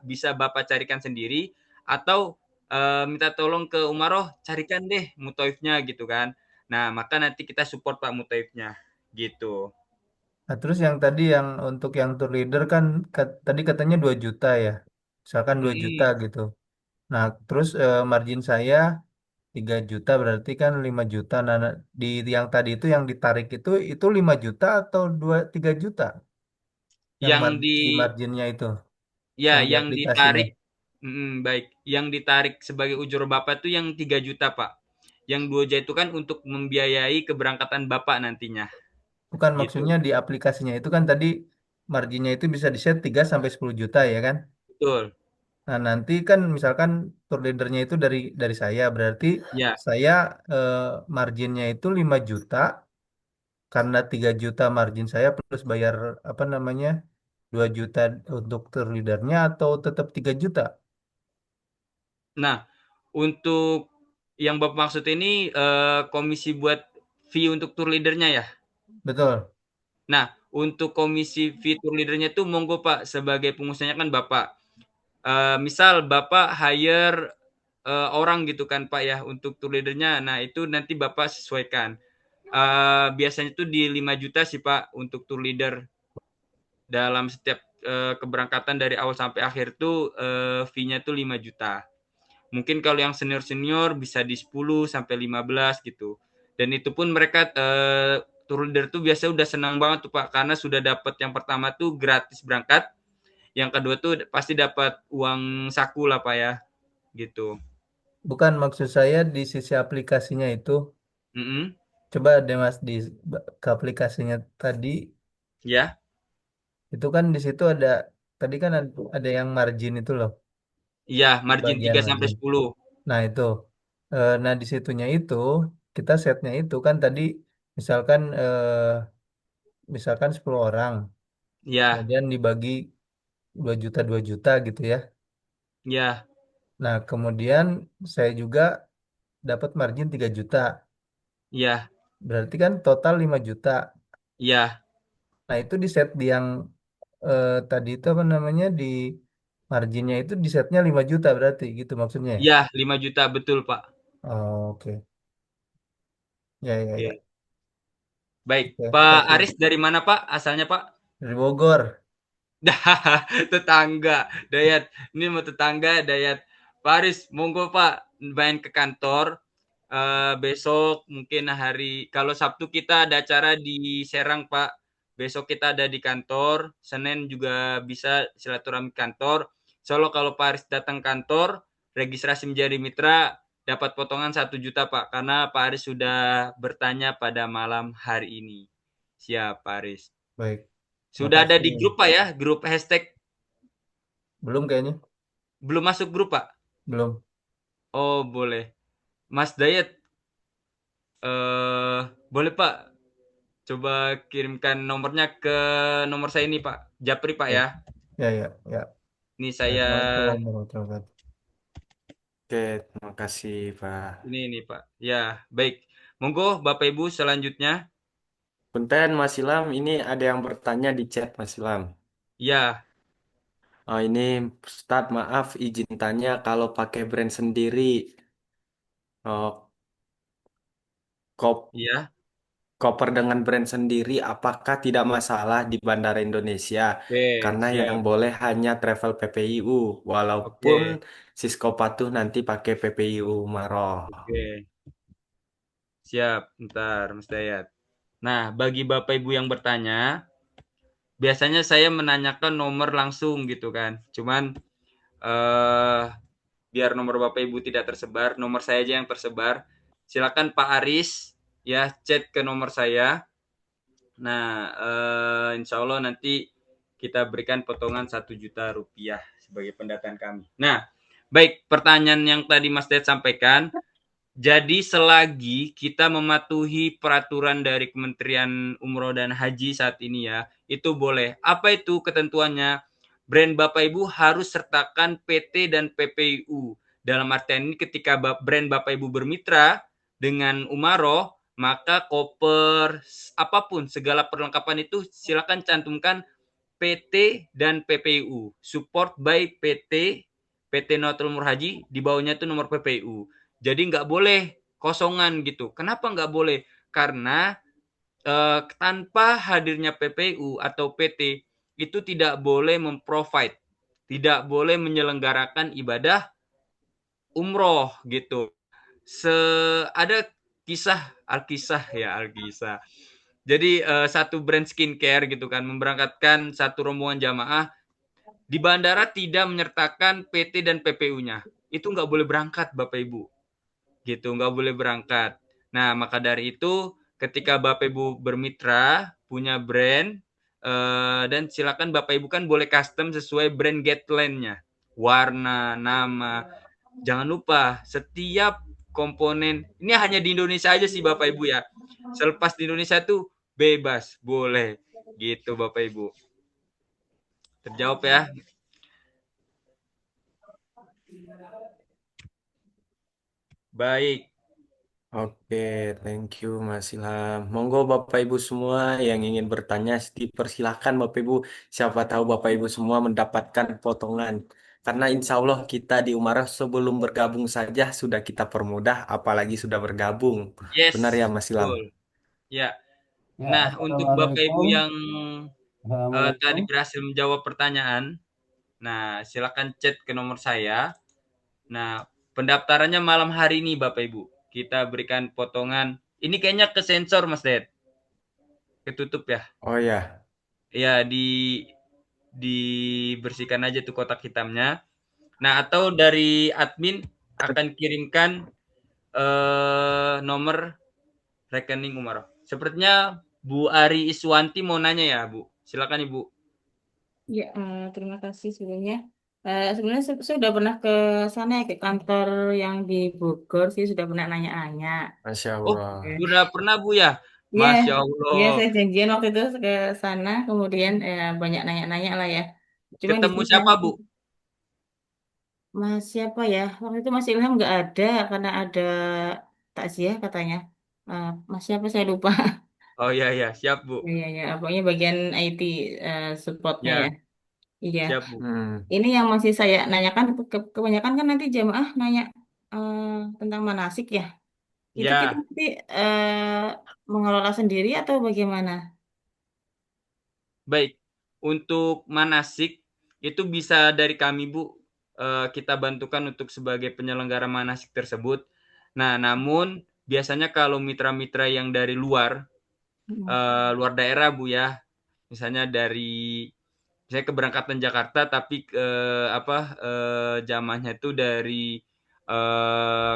bisa Bapak carikan sendiri atau minta tolong ke Umaroh carikan deh mutawifnya gitu kan. Nah, maka nanti kita support Pak mutawifnya gitu. nah, terus yang tadi yang untuk yang tour leader kan tadi katanya 2 juta ya. Misalkan 2 juta Mm-mm. gitu. Nah, terus margin saya 3 juta berarti kan 5 juta. Nah, di yang tadi itu yang ditarik itu 5 juta atau 3 juta yang Yang di si marginnya itu Ya, yang di yang aplikasinya. ditarik, baik. Yang ditarik sebagai ujur Bapak tuh yang 3 juta, Pak. Yang 2 juta itu kan untuk membiayai keberangkatan Bapak nantinya, Bukan gitu. maksudnya di aplikasinya itu kan tadi marginnya itu bisa di-set 3 sampai 10 juta ya kan? Betul. Nah, nanti kan misalkan tour leadernya itu dari saya, berarti Ya. saya eh, marginnya itu 5 juta karena 3 juta margin saya plus bayar apa namanya 2 juta untuk tour leadernya atau tetap 3 juta? Nah, untuk yang Bapak maksud ini komisi buat fee untuk tour leadernya ya? Betul. Nah, untuk komisi fee tour leadernya tuh monggo Pak, sebagai pengusahanya kan Bapak. Misal Bapak hire orang gitu kan Pak ya untuk tour leadernya. Nah, itu nanti Bapak sesuaikan. Biasanya tuh di 5 juta sih Pak untuk tour leader dalam setiap keberangkatan dari awal sampai akhir tuh fee-nya tuh 5 juta. Mungkin kalau yang senior-senior bisa di 10 sampai 15 gitu. Dan itu pun mereka tour leader tuh biasa udah senang banget tuh Pak karena sudah dapat yang pertama tuh gratis berangkat, yang kedua tuh pasti dapat uang saku lah Pak ya, gitu. Bukan maksud saya di sisi aplikasinya itu. Mm-mm. Coba deh Mas ke aplikasinya tadi Ya, itu kan di situ ada tadi kan ada yang margin itu loh, iya di margin bagian 3 sampai margin. 10. Nah, itu. Nah, di situnya itu kita setnya itu kan tadi misalkan misalkan 10 orang, Ya, kemudian dibagi 2 juta gitu ya. ya, Nah, kemudian saya juga dapat margin 3 juta. ya, Berarti kan total 5 juta. ya, Nah, itu di set di yang tadi itu apa namanya di marginnya itu di setnya 5 juta berarti gitu maksudnya ya. ya 5 juta betul Pak. Oh, oke. Ya, ya, ya. Oke. Baik, Oke, Pak kasih Aris dari mana Pak? Asalnya Pak? dari Bogor. Dah, tetangga, Dayat. Ini mau tetangga, Dayat. Pak Aris, monggo Pak, main ke kantor. Besok mungkin kalau Sabtu kita ada acara di Serang Pak. Besok kita ada di kantor. Senin juga bisa silaturahmi kantor. Solo kalau Pak Aris datang kantor, registrasi menjadi mitra, dapat potongan 1 juta Pak. Karena Pak Aris sudah bertanya pada malam hari ini. Siap Pak Aris. Baik. Sudah ada Makasih. di grup Pak ya, grup hashtag. Belum kayaknya. Belum masuk grup Pak? Belum. Oh boleh. Mas Dayat, boleh Pak, coba kirimkan nomornya ke nomor saya ini Pak. Japri Pak Ya, ya. ya, ya, ya. Ini saya, Assalamualaikum warahmatullahi wabarakatuh. Oke, terima kasih Pak. ini Pak. Ya, baik. Monggo Bapak Ibu selanjutnya. Punten Mas Ilham, ini ada yang bertanya di chat Mas Ilham. Ya, Oh, ini Ustadz maaf izin tanya kalau pakai brand sendiri, oh, kop ya. koper dengan brand sendiri apakah tidak masalah di Bandara Indonesia? Oke, Karena yang siap. boleh hanya travel PPIU, walaupun Oke, Sisko patuh nanti pakai PPIU Maroh. oke. Siap. Ntar Mas Dayat. Nah, bagi Bapak Ibu yang bertanya, biasanya saya menanyakan nomor langsung gitu kan. Cuman eh biar nomor Bapak Ibu tidak tersebar, nomor saya aja yang tersebar. Silakan Pak Aris ya chat ke nomor saya. Nah, insya Allah nanti kita berikan potongan 1 juta rupiah sebagai pendataan kami. Nah, baik pertanyaan yang tadi Mas Ted sampaikan, Jadi selagi kita mematuhi peraturan dari Kementerian Umroh dan Haji saat ini ya, itu boleh. Apa itu ketentuannya? Brand Bapak Ibu harus sertakan PT dan PPIU. Dalam artian ini ketika brand Bapak Ibu bermitra dengan Umaroh, maka koper, apapun, segala perlengkapan itu silakan cantumkan PT dan PPIU. Support by PT Nahdlatul Umroh Haji, di bawahnya itu nomor PPIU. Jadi nggak boleh kosongan gitu. Kenapa nggak boleh? Karena tanpa hadirnya PPU atau PT itu tidak boleh memprovide, tidak boleh menyelenggarakan ibadah umroh gitu. Ada kisah Alkisah ya Alkisah. Jadi satu brand skincare gitu kan memberangkatkan satu rombongan jamaah di bandara tidak menyertakan PT dan PPU-nya. Itu nggak boleh berangkat Bapak Ibu. Gitu, nggak boleh berangkat. Nah, maka dari itu ketika Bapak Ibu bermitra, punya brand, dan silakan Bapak Ibu kan boleh custom sesuai brand guideline-nya. Warna, nama. Jangan lupa, setiap komponen, ini hanya di Indonesia aja sih Bapak Ibu ya. Selepas di Indonesia tuh bebas, boleh. Gitu Bapak Ibu. Terjawab ya. Baik. Oke, thank you Mas Ilham. Monggo Bapak Ibu semua yang ingin bertanya, dipersilakan Bapak Ibu. Siapa tahu Bapak Ibu semua mendapatkan potongan. Karena insya Allah kita di Umarah sebelum bergabung saja sudah kita permudah, apalagi sudah bergabung. Benar ya Yes, Mas Ilham? betul. Ya. Ya, Nah, untuk Bapak Ibu Assalamualaikum. yang tadi Assalamualaikum. berhasil menjawab pertanyaan, nah silakan chat ke nomor saya. Nah, pendaftarannya malam hari ini Bapak Ibu. Kita berikan potongan. Ini kayaknya ke sensor Mas Ded. Ketutup ya. Oh ya, Ya, dibersihkan aja tuh kotak hitamnya. Nah, atau dari admin akan kirimkan nomor rekening Umaroh. Sepertinya Bu Ari Iswanti mau nanya ya, Bu. Silakan Ibu. Ya, terima kasih sebelumnya. Sebenarnya saya sudah pernah ke sana ya, ke kantor yang di Bogor sih, sudah pernah nanya-nanya. Masya Oh, Allah. sudah pernah Bu ya? Iya, Masya iya Allah. saya janjian waktu itu ke sana, kemudian banyak nanya-nanya lah ya. Cuman di Ketemu sana siapa Bu? Mas siapa ya? Waktu itu Mas Ilham nggak ada karena ada takziah katanya. Mas siapa saya lupa. Oh iya iya, siap Bu. Iya ya, pokoknya bagian IT supportnya ya. Ya, Iya. siap Bu. Hmm. Ini yang masih saya nanyakan kebanyakan kan nanti jamaah nanya eh, tentang manasik ya. Itu kita Ya, nanti mengelola sendiri atau bagaimana? baik. Untuk manasik itu bisa dari kami Bu. Kita bantukan untuk sebagai penyelenggara manasik tersebut. Nah, namun biasanya kalau mitra-mitra yang dari luar, Hmm. luar daerah Bu ya, misalnya dari saya keberangkatan Jakarta tapi jamaahnya itu dari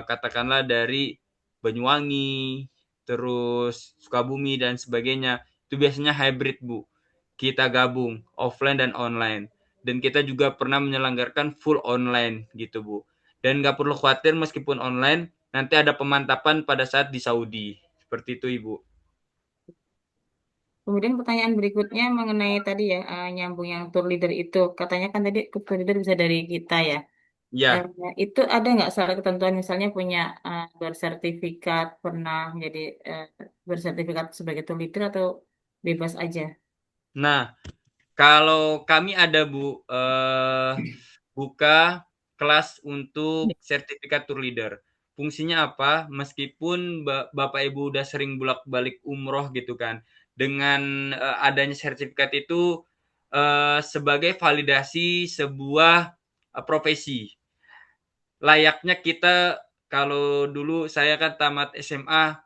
katakanlah dari Banyuwangi, terus Sukabumi dan sebagainya. Itu biasanya hybrid, Bu. Kita gabung offline dan online. Dan kita juga pernah menyelenggarakan full online gitu, Bu. Dan nggak perlu khawatir meskipun online, nanti ada pemantapan pada saat di Saudi. Seperti itu, Ibu. Kemudian pertanyaan berikutnya mengenai tadi ya nyambung yang tour leader itu. Katanya kan tadi tour leader bisa dari kita ya. Eh, Ya, itu ada nggak salah ketentuan misalnya punya bersertifikat pernah jadi eh, bersertifikat sebagai tour leader atau bebas aja? nah kalau kami ada Bu, buka kelas untuk sertifikat tour leader. Fungsinya apa? Meskipun Bapak Ibu udah sering bolak-balik umroh gitu kan, dengan adanya sertifikat itu sebagai validasi sebuah profesi. Layaknya kita kalau dulu saya kan tamat SMA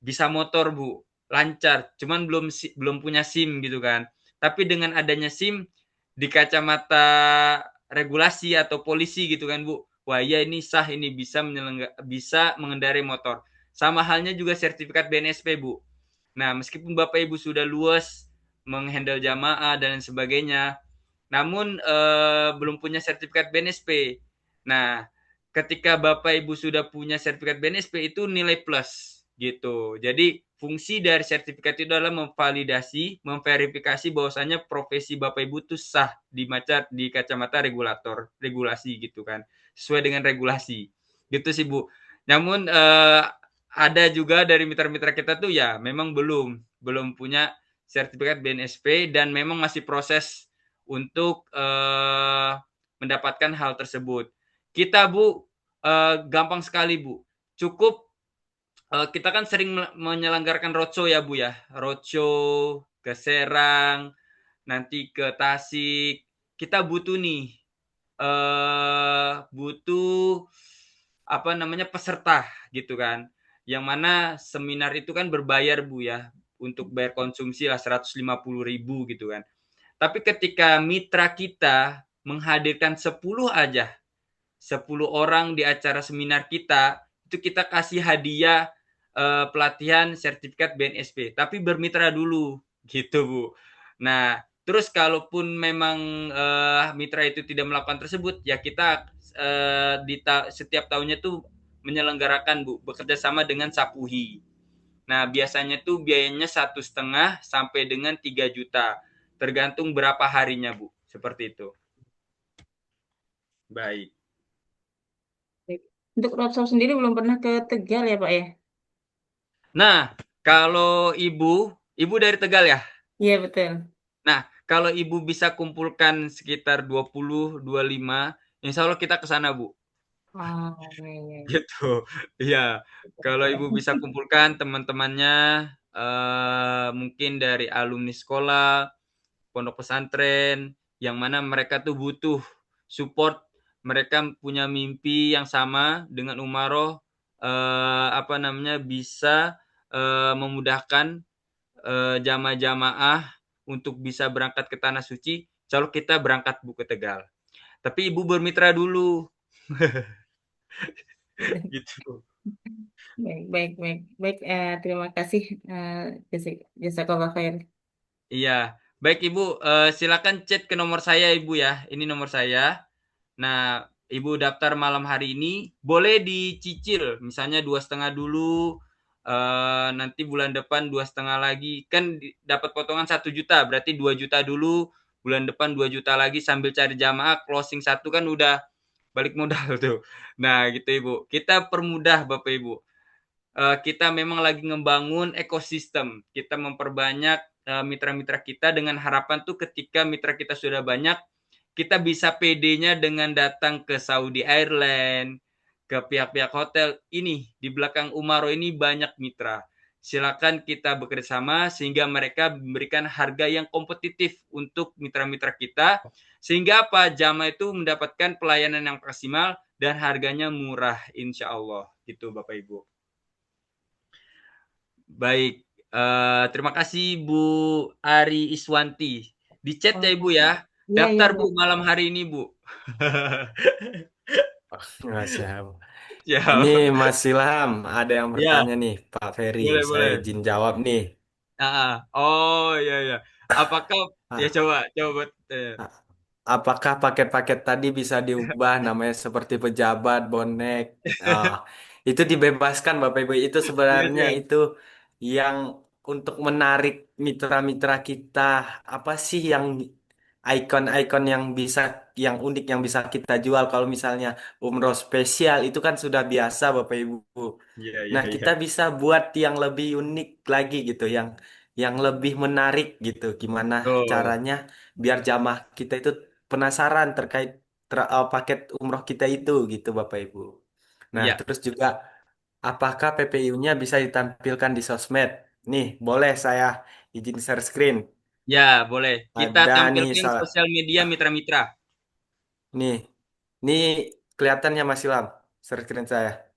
bisa motor Bu, lancar. Cuman belum punya SIM gitu kan. Tapi dengan adanya SIM di kacamata regulasi atau polisi gitu kan Bu. Wah ya ini sah ini bisa mengendarai motor. Sama halnya juga sertifikat BNSP Bu. Nah meskipun Bapak Ibu sudah luas menghandle jamaah dan sebagainya, namun belum punya sertifikat BNSP. Nah ketika Bapak Ibu sudah punya sertifikat BNSP itu nilai plus gitu. Jadi fungsi dari sertifikat itu adalah memvalidasi, memverifikasi bahwasanya profesi Bapak Ibu itu sah di kacamata regulasi gitu kan. Sesuai dengan regulasi. Gitu sih Bu. Namun ada juga dari mitra-mitra kita tuh ya memang belum punya sertifikat BNSP dan memang masih proses untuk mendapatkan hal tersebut. Kita Bu gampang sekali Bu. Cukup kita kan sering menyelenggarakan roadshow ya Bu ya. Roadshow ke Serang, nanti ke Tasik. Kita butuh nih butuh apa namanya peserta gitu kan. Yang mana seminar itu kan berbayar Bu ya. Untuk bayar konsumsi lah 150.000 gitu kan. Tapi ketika mitra kita menghadirkan 10 aja, 10 orang di acara seminar kita, itu kita kasih hadiah pelatihan sertifikat BNSP, tapi bermitra dulu gitu Bu. Nah, terus kalaupun memang mitra itu tidak melakukan tersebut, ya kita setiap tahunnya tuh menyelenggarakan Bu, bekerja sama dengan Sapuhi. Nah, biasanya tuh biayanya 1,5 sampai dengan 3 juta. Tergantung berapa harinya, Bu. Seperti itu. Baik. Untuk roadshow sendiri belum pernah ke Tegal ya Pak ya? Nah, kalau Ibu dari Tegal ya? Iya betul. Nah, kalau Ibu bisa kumpulkan sekitar 20, 25, insya Allah kita ke sana, Bu. Oh, iya, iya. Gitu. Iya. Kalau Ibu bisa kumpulkan teman-temannya, mungkin dari alumni sekolah, pondok pesantren, yang mana mereka tuh butuh support, mereka punya mimpi yang sama dengan Umaroh, bisa memudahkan jamaah-jamaah untuk bisa berangkat ke Tanah Suci. Kalau kita berangkat Bu ke Tegal. Tapi Ibu bermitra dulu. Gitu. Baik, baik, baik, baik. Terima kasih, jazakallah khair. Iya. Baik Ibu, silakan chat ke nomor saya Ibu ya. Ini nomor saya. Nah, Ibu daftar malam hari ini, boleh dicicil, misalnya 2,5 dulu, nanti bulan depan 2,5 lagi, kan dapat potongan 1 juta, berarti 2 juta dulu, bulan depan 2 juta lagi sambil cari jamaah, closing 1 kan udah balik modal tuh. Nah, gitu Ibu. Kita permudah Bapak Ibu. Kita memang lagi ngebangun ekosistem, kita memperbanyak mitra-mitra kita dengan harapan tuh ketika mitra kita sudah banyak, kita bisa PD-nya dengan datang ke Saudi Airlines, ke pihak-pihak hotel. Ini di belakang Umaro ini banyak mitra. Silakan kita bekerjasama sehingga mereka memberikan harga yang kompetitif untuk mitra-mitra kita. Sehingga apa? Jamaah itu mendapatkan pelayanan yang maksimal dan harganya murah insya Allah. Gitu Bapak Ibu. Baik. Terima kasih Bu Ari Iswanti. Di chat ya Ibu ya. Iya, iya, Daftar iya. Bu malam hari ini Bu. Nggak siap. Ya, Ini Mas Ilham, ada yang ya, bertanya nih, Pak Ferry. boleh Saya boleh. izin jawab nih. Oh iya ya. Apakah ya Ah, coba ah, apakah paket-paket tadi bisa diubah namanya seperti pejabat, bonek? Ah, itu dibebaskan Bapak Ibu. Itu siap sebenarnya siap. itu yang untuk menarik mitra-mitra kita. Apa sih yang ikon-ikon yang unik yang bisa kita jual kalau misalnya umroh spesial itu kan sudah biasa Bapak Ibu. Iya iya Nah, iya. kita bisa buat yang lebih unik lagi gitu, yang lebih menarik gitu. Gimana Tuh. caranya biar jamaah kita itu penasaran terkait paket umroh kita itu gitu, Bapak Ibu. Nah, Iya. terus juga apakah PPU-nya bisa ditampilkan di sosmed? Nih, boleh saya izin share screen. Ya, boleh. Kita Ada nih tampilkan salah. sosial media mitra-mitra. Nih, nih kelihatannya Mas Ilham, share screen saya.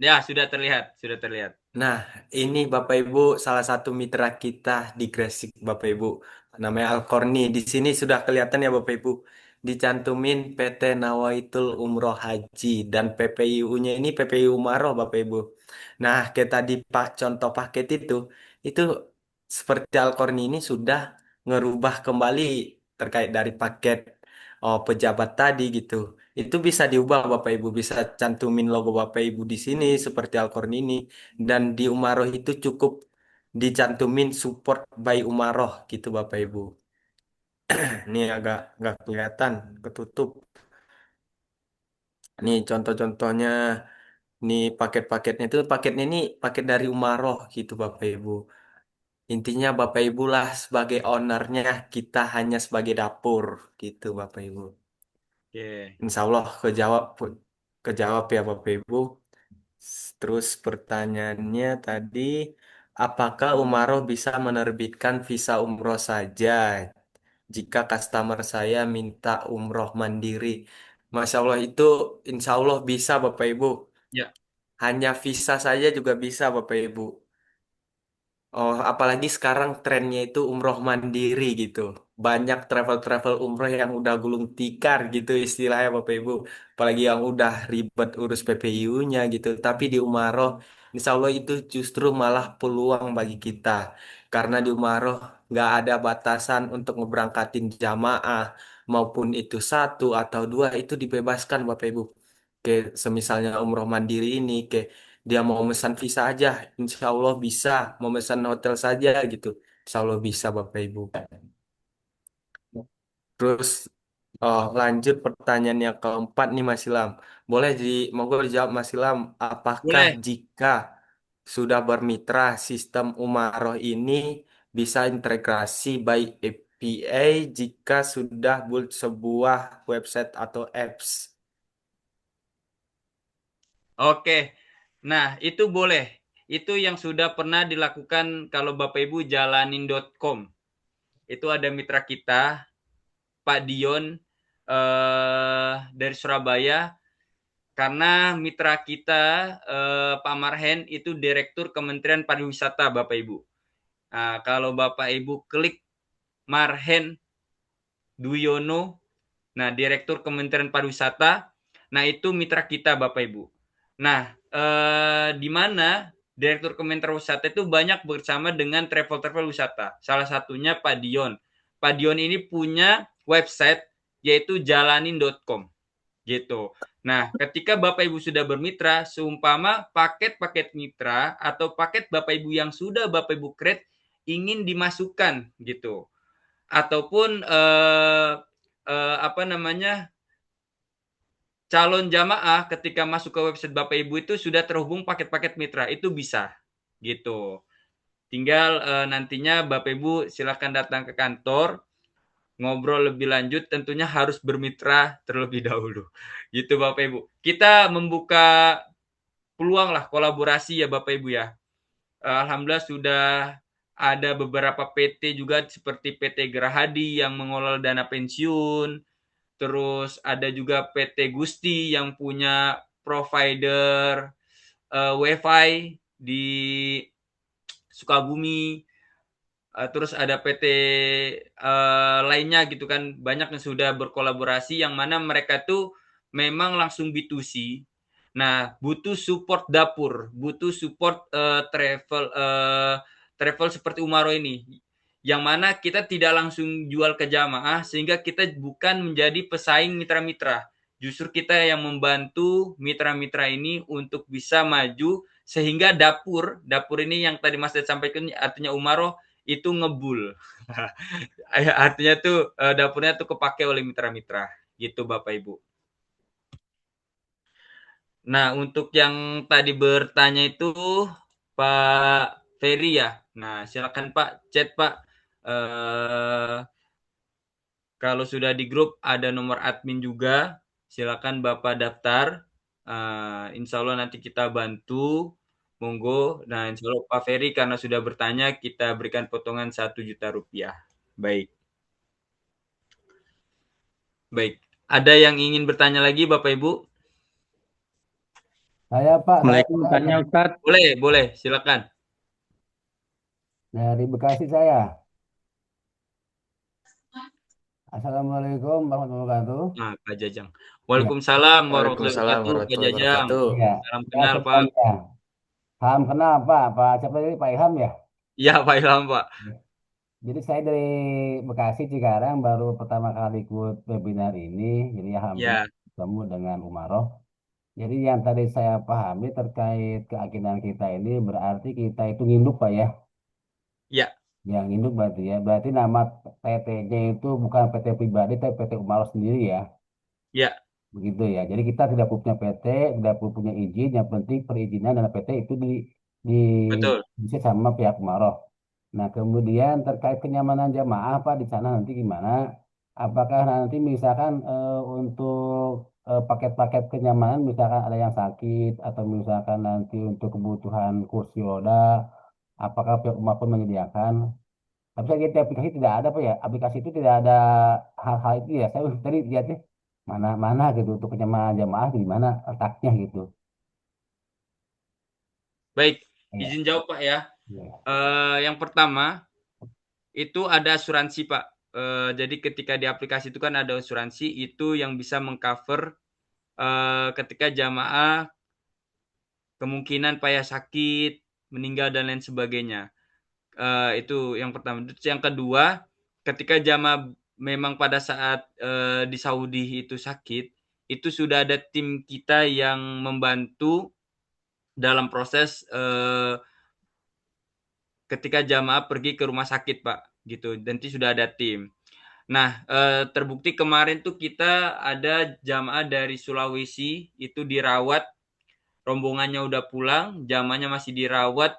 Ya, sudah terlihat, sudah terlihat. Nah, ini Bapak Ibu salah satu mitra kita di Gresik, Bapak Ibu. Namanya Alkorni. Di sini sudah kelihatan ya Bapak Ibu. Dicantumin PT Nawaitul Umroh Haji dan PPIU-nya ini PPIU Umroh Bapak Ibu. Nah, kayak tadi Pak contoh paket itu seperti Alkorni ini sudah ngerubah kembali terkait dari paket pejabat tadi gitu. Itu bisa diubah Bapak Ibu, bisa cantumin logo Bapak Ibu di sini seperti Alkorn ini, dan di Umaroh itu cukup dicantumin support by Umaroh gitu Bapak Ibu. Ini agak nggak kelihatan, ketutup. Nih contoh-contohnya, nih paket-paketnya itu paketnya ini paket dari Umaroh gitu Bapak Ibu. Intinya Bapak Ibu lah sebagai ownernya, kita hanya sebagai dapur gitu Bapak Ibu. Oke. Insya Allah kejawab ya Bapak Ibu. Terus pertanyaannya tadi, apakah Umaroh bisa menerbitkan visa umroh saja jika customer saya minta umroh mandiri? Masya Allah itu insya Allah bisa Bapak Ibu. Ya. Hanya visa saja juga bisa Bapak Ibu. Oh, apalagi sekarang trennya itu umroh mandiri gitu. Banyak travel-travel umroh yang udah gulung tikar gitu istilahnya Bapak Ibu. Apalagi yang udah ribet urus PPU-nya gitu. Tapi di Umroh, insya Allah itu justru malah peluang bagi kita. Karena di Umroh nggak ada batasan untuk ngeberangkatin jamaah. Maupun itu satu atau dua, itu dibebaskan Bapak Ibu. Kayak semisalnya umroh mandiri ini, kayak dia mau memesan visa aja, insya Allah bisa. Mau memesan hotel saja gitu, insya Allah bisa Bapak Ibu. Terus lanjut pertanyaan yang keempat nih Mas Ilham. Monggo dijawab Mas Ilham. Apakah Boleh. jika sudah bermitra sistem Umaroh ini bisa integrasi by API jika sudah build sebuah website atau apps? Oke. Nah, itu boleh. Itu yang sudah pernah dilakukan kalau Bapak Ibu jalanin.com. Itu ada mitra kita, Pak Dion dari Surabaya. Karena mitra kita, Pak Marhen, itu Direktur Kementerian Pariwisata, Bapak Ibu. Nah, kalau Bapak Ibu klik Marhen Duyono, nah Direktur Kementerian Pariwisata, nah itu mitra kita Bapak Ibu. Nah, di mana Direktur Kementerian Pariwisata itu banyak bersama dengan travel-travel wisata. Salah satunya Pak Dion. Pak Dion ini punya website yaitu jalanin.com gitu. Nah, ketika Bapak Ibu sudah bermitra, seumpama paket-paket mitra atau paket Bapak Ibu yang sudah Bapak Ibu create ingin dimasukkan gitu. Ataupun apa namanya? Calon jamaah ketika masuk ke website Bapak Ibu itu sudah terhubung paket-paket mitra, itu bisa gitu. Tinggal nantinya Bapak Ibu silakan datang ke kantor, ngobrol lebih lanjut, tentunya harus bermitra terlebih dahulu. Gitu Bapak Ibu. Kita membuka peluang lah kolaborasi ya Bapak Ibu ya. Alhamdulillah sudah ada beberapa PT juga seperti PT Gerahadi yang mengelola dana pensiun. Terus ada juga PT Gusti yang punya provider WiFi di Sukabumi. Terus ada PT lainnya gitu kan, banyak yang sudah berkolaborasi yang mana mereka tuh memang langsung B2C. Nah, butuh support dapur, butuh support travel seperti Umaro ini. Yang mana kita tidak langsung jual ke jamaah sehingga kita bukan menjadi pesaing mitra-mitra. Justru kita yang membantu mitra-mitra ini untuk bisa maju sehingga dapur ini yang tadi Mas Ded sampaikan artinya Umaro itu ngebul. Artinya tuh dapurnya tuh kepake oleh mitra-mitra gitu Bapak Ibu. Nah, untuk yang tadi bertanya itu Pak Ferry ya. Nah, silakan Pak, chat Pak. Kalau sudah di grup ada nomor admin juga, silakan Bapak daftar. Insya Allah nanti kita bantu. Monggo. Nah, insya Allah Pak Ferry karena sudah bertanya, kita berikan potongan 1 juta rupiah. Baik. Baik. Ada yang ingin bertanya lagi Bapak Ibu? Saya Pak, saya Tanya Ustadz. Boleh, silakan. dari Bekasi saya. Assalamualaikum warahmatullahi wabarakatuh. Nah, Pak Jajang. Ya, Waalaikumsalam warahmatullahi Waalaikumsalam wabarakatuh, Pak warahmatullahi Jajang. wabarakatuh. iya. Salam Ya, kenal, saya Pak. ya. Paham kenapa? Pak siapa tadi? Pak Ilham ya? Ya, Pak Ilham, Pak. Jadi saya dari Bekasi Cikarang baru pertama kali ikut webinar ini. Jadi alhamdulillah Ya, ketemu dengan Umaroh. Jadi yang tadi saya pahami terkait keyakinan kita ini berarti kita itu nginduk Pak ya. ya, Yang induk berarti ya. Berarti nama PT-nya itu bukan PT pribadi tapi PT Umaroh sendiri ya. ya, Begitu ya. Jadi kita tidak punya PT, tidak punya izin. Yang penting perizinan dan PT itu di betul. bisa sama pihak Umaroh. Nah, kemudian terkait kenyamanan jamaah Pak di sana nanti gimana? Apakah nanti misalkan untuk paket-paket kenyamanan misalkan ada yang sakit atau misalkan nanti untuk kebutuhan kursi roda, apakah pihak Umar pun menyediakan? Tapi saya lihat di aplikasi tidak ada Pak ya. Aplikasi itu tidak ada hal-hal itu ya. Saya tadi lihatnya mana-mana gitu untuk kenyamanan jamaah di mana letaknya gitu. Baik, Ya, izin jawab Pak ya. ya. Yang pertama itu ada asuransi Pak. Jadi ketika di aplikasi itu kan ada asuransi itu yang bisa mengcover ketika jamaah kemungkinan Pak ya sakit, meninggal dan lain sebagainya. Itu yang pertama. Terus yang kedua, ketika jamaah memang pada saat di Saudi itu sakit, itu sudah ada tim kita yang membantu dalam proses ketika jamaah pergi ke rumah sakit Pak, gitu. Nanti sudah ada tim. Nah, terbukti kemarin tuh kita ada jamaah dari Sulawesi itu dirawat, rombongannya udah pulang, jamaahnya masih dirawat.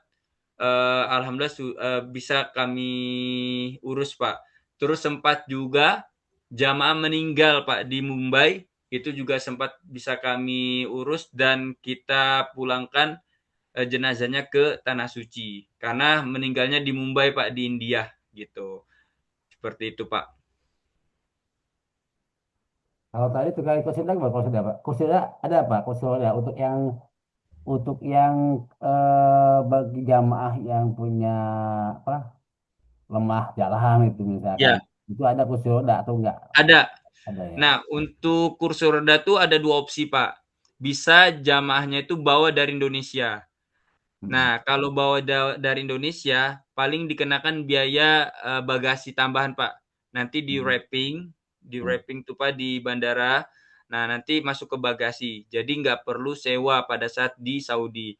Alhamdulillah bisa kami urus Pak. Terus sempat juga jamaah meninggal Pak di Mumbai, itu juga sempat bisa kami urus dan kita pulangkan jenazahnya ke Tanah Suci karena meninggalnya di Mumbai Pak di India gitu. Seperti itu Pak. Kalau tadi terkait kursi roda gimana kursi roda Pak? Kursi roda ada apa? Kursi roda untuk yang bagi jamaah yang punya apa lemah jalan itu misalkan Ya, itu ada kursi roda atau enggak? ada. Ada ya. Nah, untuk kursi roda tuh ada dua opsi Pak. Bisa jamaahnya itu bawa dari Indonesia. Hmm. Nah, kalau bawa dari Indonesia, paling dikenakan biaya bagasi tambahan, Pak. Nanti Hmm. di Hmm. wrapping tuh Pak di bandara. Nah, nanti masuk ke bagasi. Jadi nggak perlu sewa pada saat di Saudi.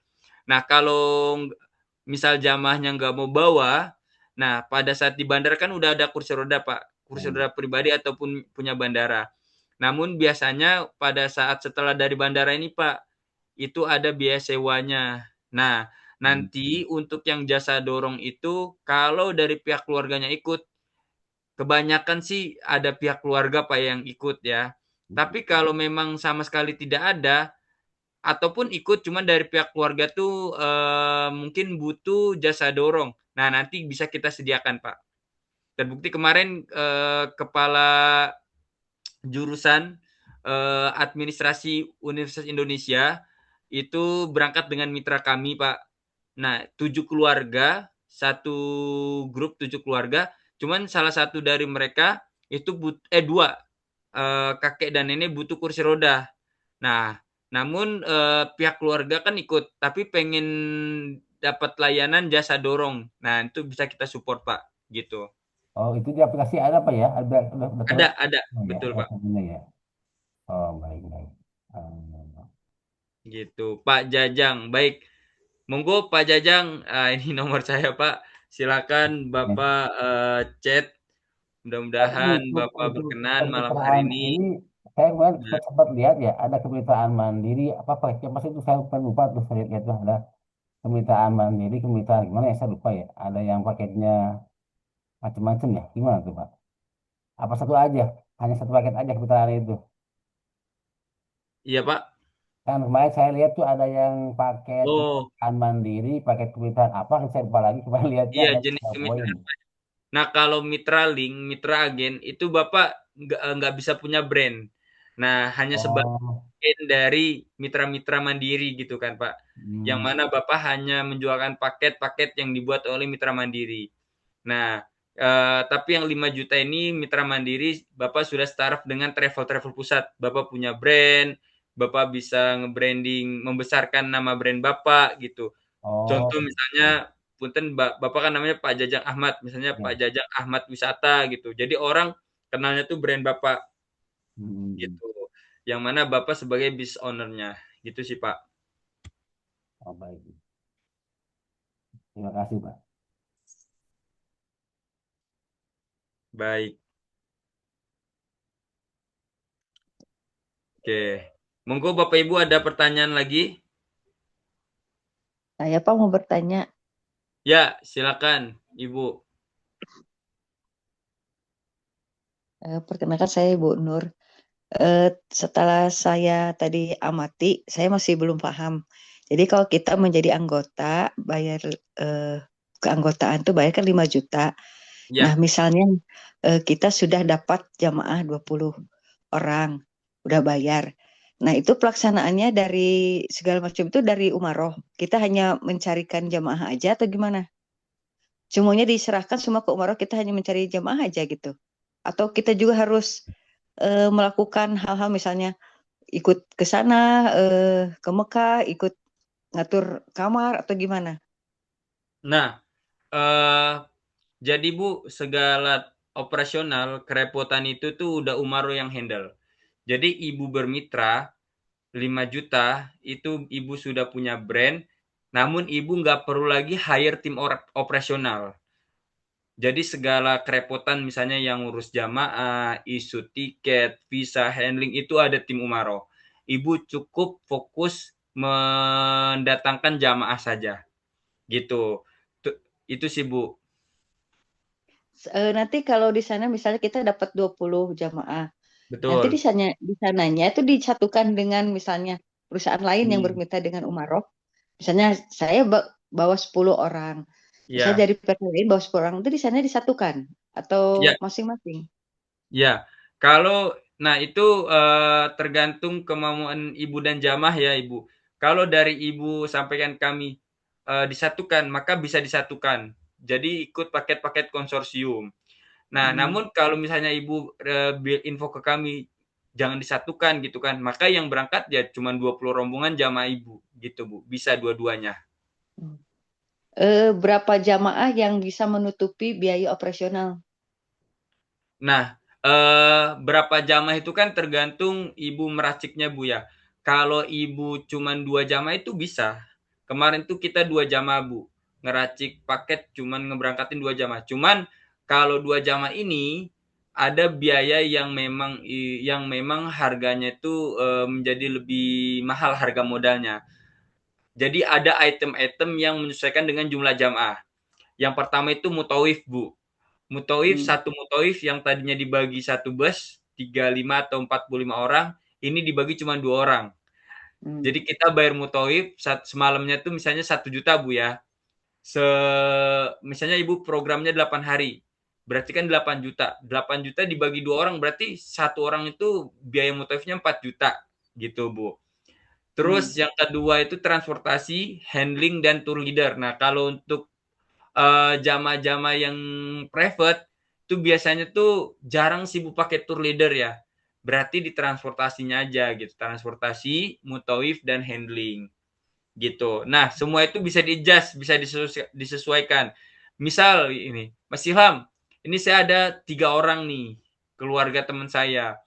Nah, kalau misal jamaahnya nggak mau bawa, nah pada saat di bandara kan udah ada kursi roda, Pak. Kursi Hmm. roda pribadi ataupun punya bandara. Namun biasanya pada saat setelah dari bandara ini, Pak, itu ada biaya sewanya. Nah, Hmm. nanti untuk yang jasa dorong itu kalau dari pihak keluarganya ikut, kebanyakan sih ada pihak keluarga Pak yang ikut ya. Tapi kalau memang sama sekali tidak ada ataupun ikut cuman dari pihak keluarga tuh mungkin butuh jasa dorong. Nah, nanti bisa kita sediakan Pak. Terbukti kemarin kepala jurusan administrasi Universitas Indonesia itu berangkat dengan mitra kami Pak. Nah, 7 keluarga, satu grup 7 keluarga, cuman salah satu dari mereka itu dua kakek dan nenek butuh kursi roda. Nah, namun pihak keluarga kan ikut, tapi pengen dapat layanan jasa dorong. Nah, itu bisa kita support Pak, gitu. Oh, itu di aplikasi ada apa ya? Ada Ada, oh, ya, betul ada Pak. tabungan ya. Oh, baik baik. Ah, Gitu, Pak Jajang. Baik, monggo Pak Jajang, ini nomor saya Pak. Silakan ya. Bapak chat. Tapi Mudah-mudahan Bapak untuk berkenan malam hari kemitraan ini. ini saya kemarin Nah, sempat lihat ya ada kemitraan mandiri apa paketnya pasti itu saya lupa tuh saya lihat tuh ada kemitraan mandiri kemitraan gimana ya saya lupa ya ada yang paketnya macam-macam ya gimana tuh Pak? Apa satu aja? Hanya satu paket aja kemitraan itu? iya Pak. Kan kemarin saya lihat tuh ada yang paket Oh, kemitraan mandiri, paket kemitraan apa, saya lupa lagi. Kemarin lihatnya iya ada jenis 3 poin. kemitraan. Nah, kalau mitra link, mitra agen itu Bapak nggak bisa punya brand. Nah, hanya sebagai Oh, dari mitra-mitra mandiri gitu kan Pak. Yang hmm. mana Bapak hanya menjualkan paket-paket yang dibuat oleh mitra mandiri. Nah, tapi yang 5 juta ini mitra mandiri Bapak sudah startup dengan travel pusat. Bapak punya brand, Bapak bisa nge-branding, membesarkan nama brand Bapak gitu. Oh, Contoh misalnya punten Bapak kan namanya Pak Jajang Ahmad, misalnya Pak Ya. Jajang Ahmad Wisata gitu. Jadi orang kenalnya tuh brand Bapak Hmm. gitu. Yang mana Bapak sebagai business owner-nya. Gitu sih, Pak. Oh, baik. Terima kasih, Pak. Baik. Oke. Monggo Bapak Ibu ada pertanyaan lagi? Saya Pak mau bertanya, Ya, silakan Ibu. perkenalkan saya Ibu Nur. Setelah saya tadi amati, saya masih belum paham. Jadi kalau kita menjadi anggota, bayar keanggotaan itu bayar kan 5 juta. Nah, Ya. misalnya kita sudah dapat jamaah 20 orang, udah bayar. Nah, itu pelaksanaannya dari segala macam itu dari Umaroh. Kita hanya mencarikan jamaah aja atau gimana? Semuanya diserahkan semua ke Umaroh, kita hanya mencari jamaah aja gitu. Atau kita juga harus melakukan hal-hal misalnya ikut ke sana, ke Mekah, ikut ngatur kamar atau gimana? Nah, jadi Bu, segala operasional kerepotan itu tuh udah Umaro yang handle. Jadi Ibu bermitra 5 juta itu Ibu sudah punya brand, namun Ibu nggak perlu lagi hire tim operasional. Jadi segala kerepotan misalnya yang ngurus jamaah, isu tiket, visa, handling itu ada tim Umaro. Ibu cukup fokus mendatangkan jamaah saja. Gitu. Itu sih Bu. Nanti kalau di sana misalnya kita dapat 20 jamaah. Nanti Betul. di sananya itu disatukan dengan misalnya perusahaan lain yang Hmm. bermitra dengan Umaroh. Misalnya saya bawa 10 orang. Misalnya Ya, dari PT lain bawa 10 orang itu di sana disatukan ya, atau masing-masing. ya. Nah itu tergantung kemauan Ibu dan jamaah ya Ibu. Kalau dari Ibu sampaikan kami disatukan, maka bisa disatukan. Jadi ikut paket-paket konsorsium. Nah, namun kalau misalnya Ibu info ke kami jangan disatukan gitu kan, maka yang berangkat ya cuma 20 rombongan jamaah Ibu gitu Bu. Bisa dua-duanya. Berapa jamaah yang bisa menutupi biaya operasional? Nah, berapa jamaah itu kan tergantung Ibu meraciknya Bu ya. Kalau Ibu cuman 2 jamaah itu bisa. Kemarin tuh kita 2 jamaah Bu. Ngeracik paket cuman ngeberangkatin 2 jamaah. Cuman kalau 2 jamaah ini ada biaya yang memang harganya itu menjadi lebih mahal harga modalnya. Jadi ada item-item yang menyesuaikan dengan jumlah jamaah. Yang pertama itu mutawif Bu. Satu mutawif yang tadinya dibagi satu bus 35 atau 45 orang, ini dibagi cuma 2 orang. Jadi kita bayar mutawif semalamnya tuh misalnya 1 juta Bu ya. Misalnya Ibu programnya 8 hari. Berarti kan 8 juta. 8 juta dibagi 2 orang berarti satu orang itu biaya mutawifnya 4 juta gitu Bu. Terus yang kedua itu transportasi, handling dan tour leader. Nah, kalau untuk jamaah-jamaah yang private itu biasanya tuh jarang sih Bu pakai tour leader ya. Berarti di transportasinya aja gitu. Transportasi, mutawif dan handling gitu. Nah, semua itu bisa di-adjust, bisa disesuaikan. Misal ini, Mas Ilham, ini saya ada 3 orang nih, keluarga teman saya,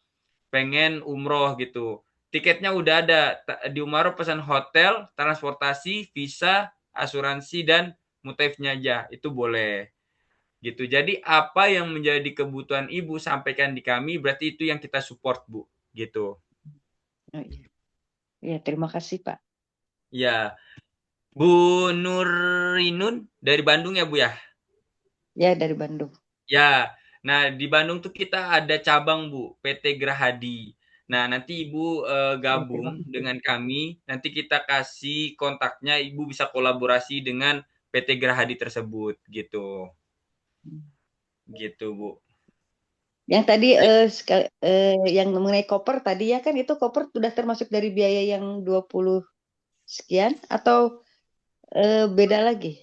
pengen umroh gitu. Tiketnya udah ada, di Umroh pesan hotel, transportasi, visa, asuransi, dan mutaifnya aja, itu boleh. Gitu. Jadi apa yang menjadi kebutuhan Ibu sampaikan di kami, berarti itu yang kita support Bu. Gitu. Oh, iya. Ya, terima kasih Pak. Ya, Bu Nurinun dari Bandung ya Bu ya? Ya, dari Bandung. Ya, nah di Bandung tuh kita ada cabang Bu, PT Grahadi. Nah nanti Ibu Ya, terima gabung kasih. dengan kami, nanti kita kasih kontaknya, Ibu bisa kolaborasi dengan PT Grahadi tersebut gitu. Gitu Bu. Yang tadi yang mengenai koper tadi ya kan itu koper sudah termasuk dari biaya yang 20 sekian atau beda lagi?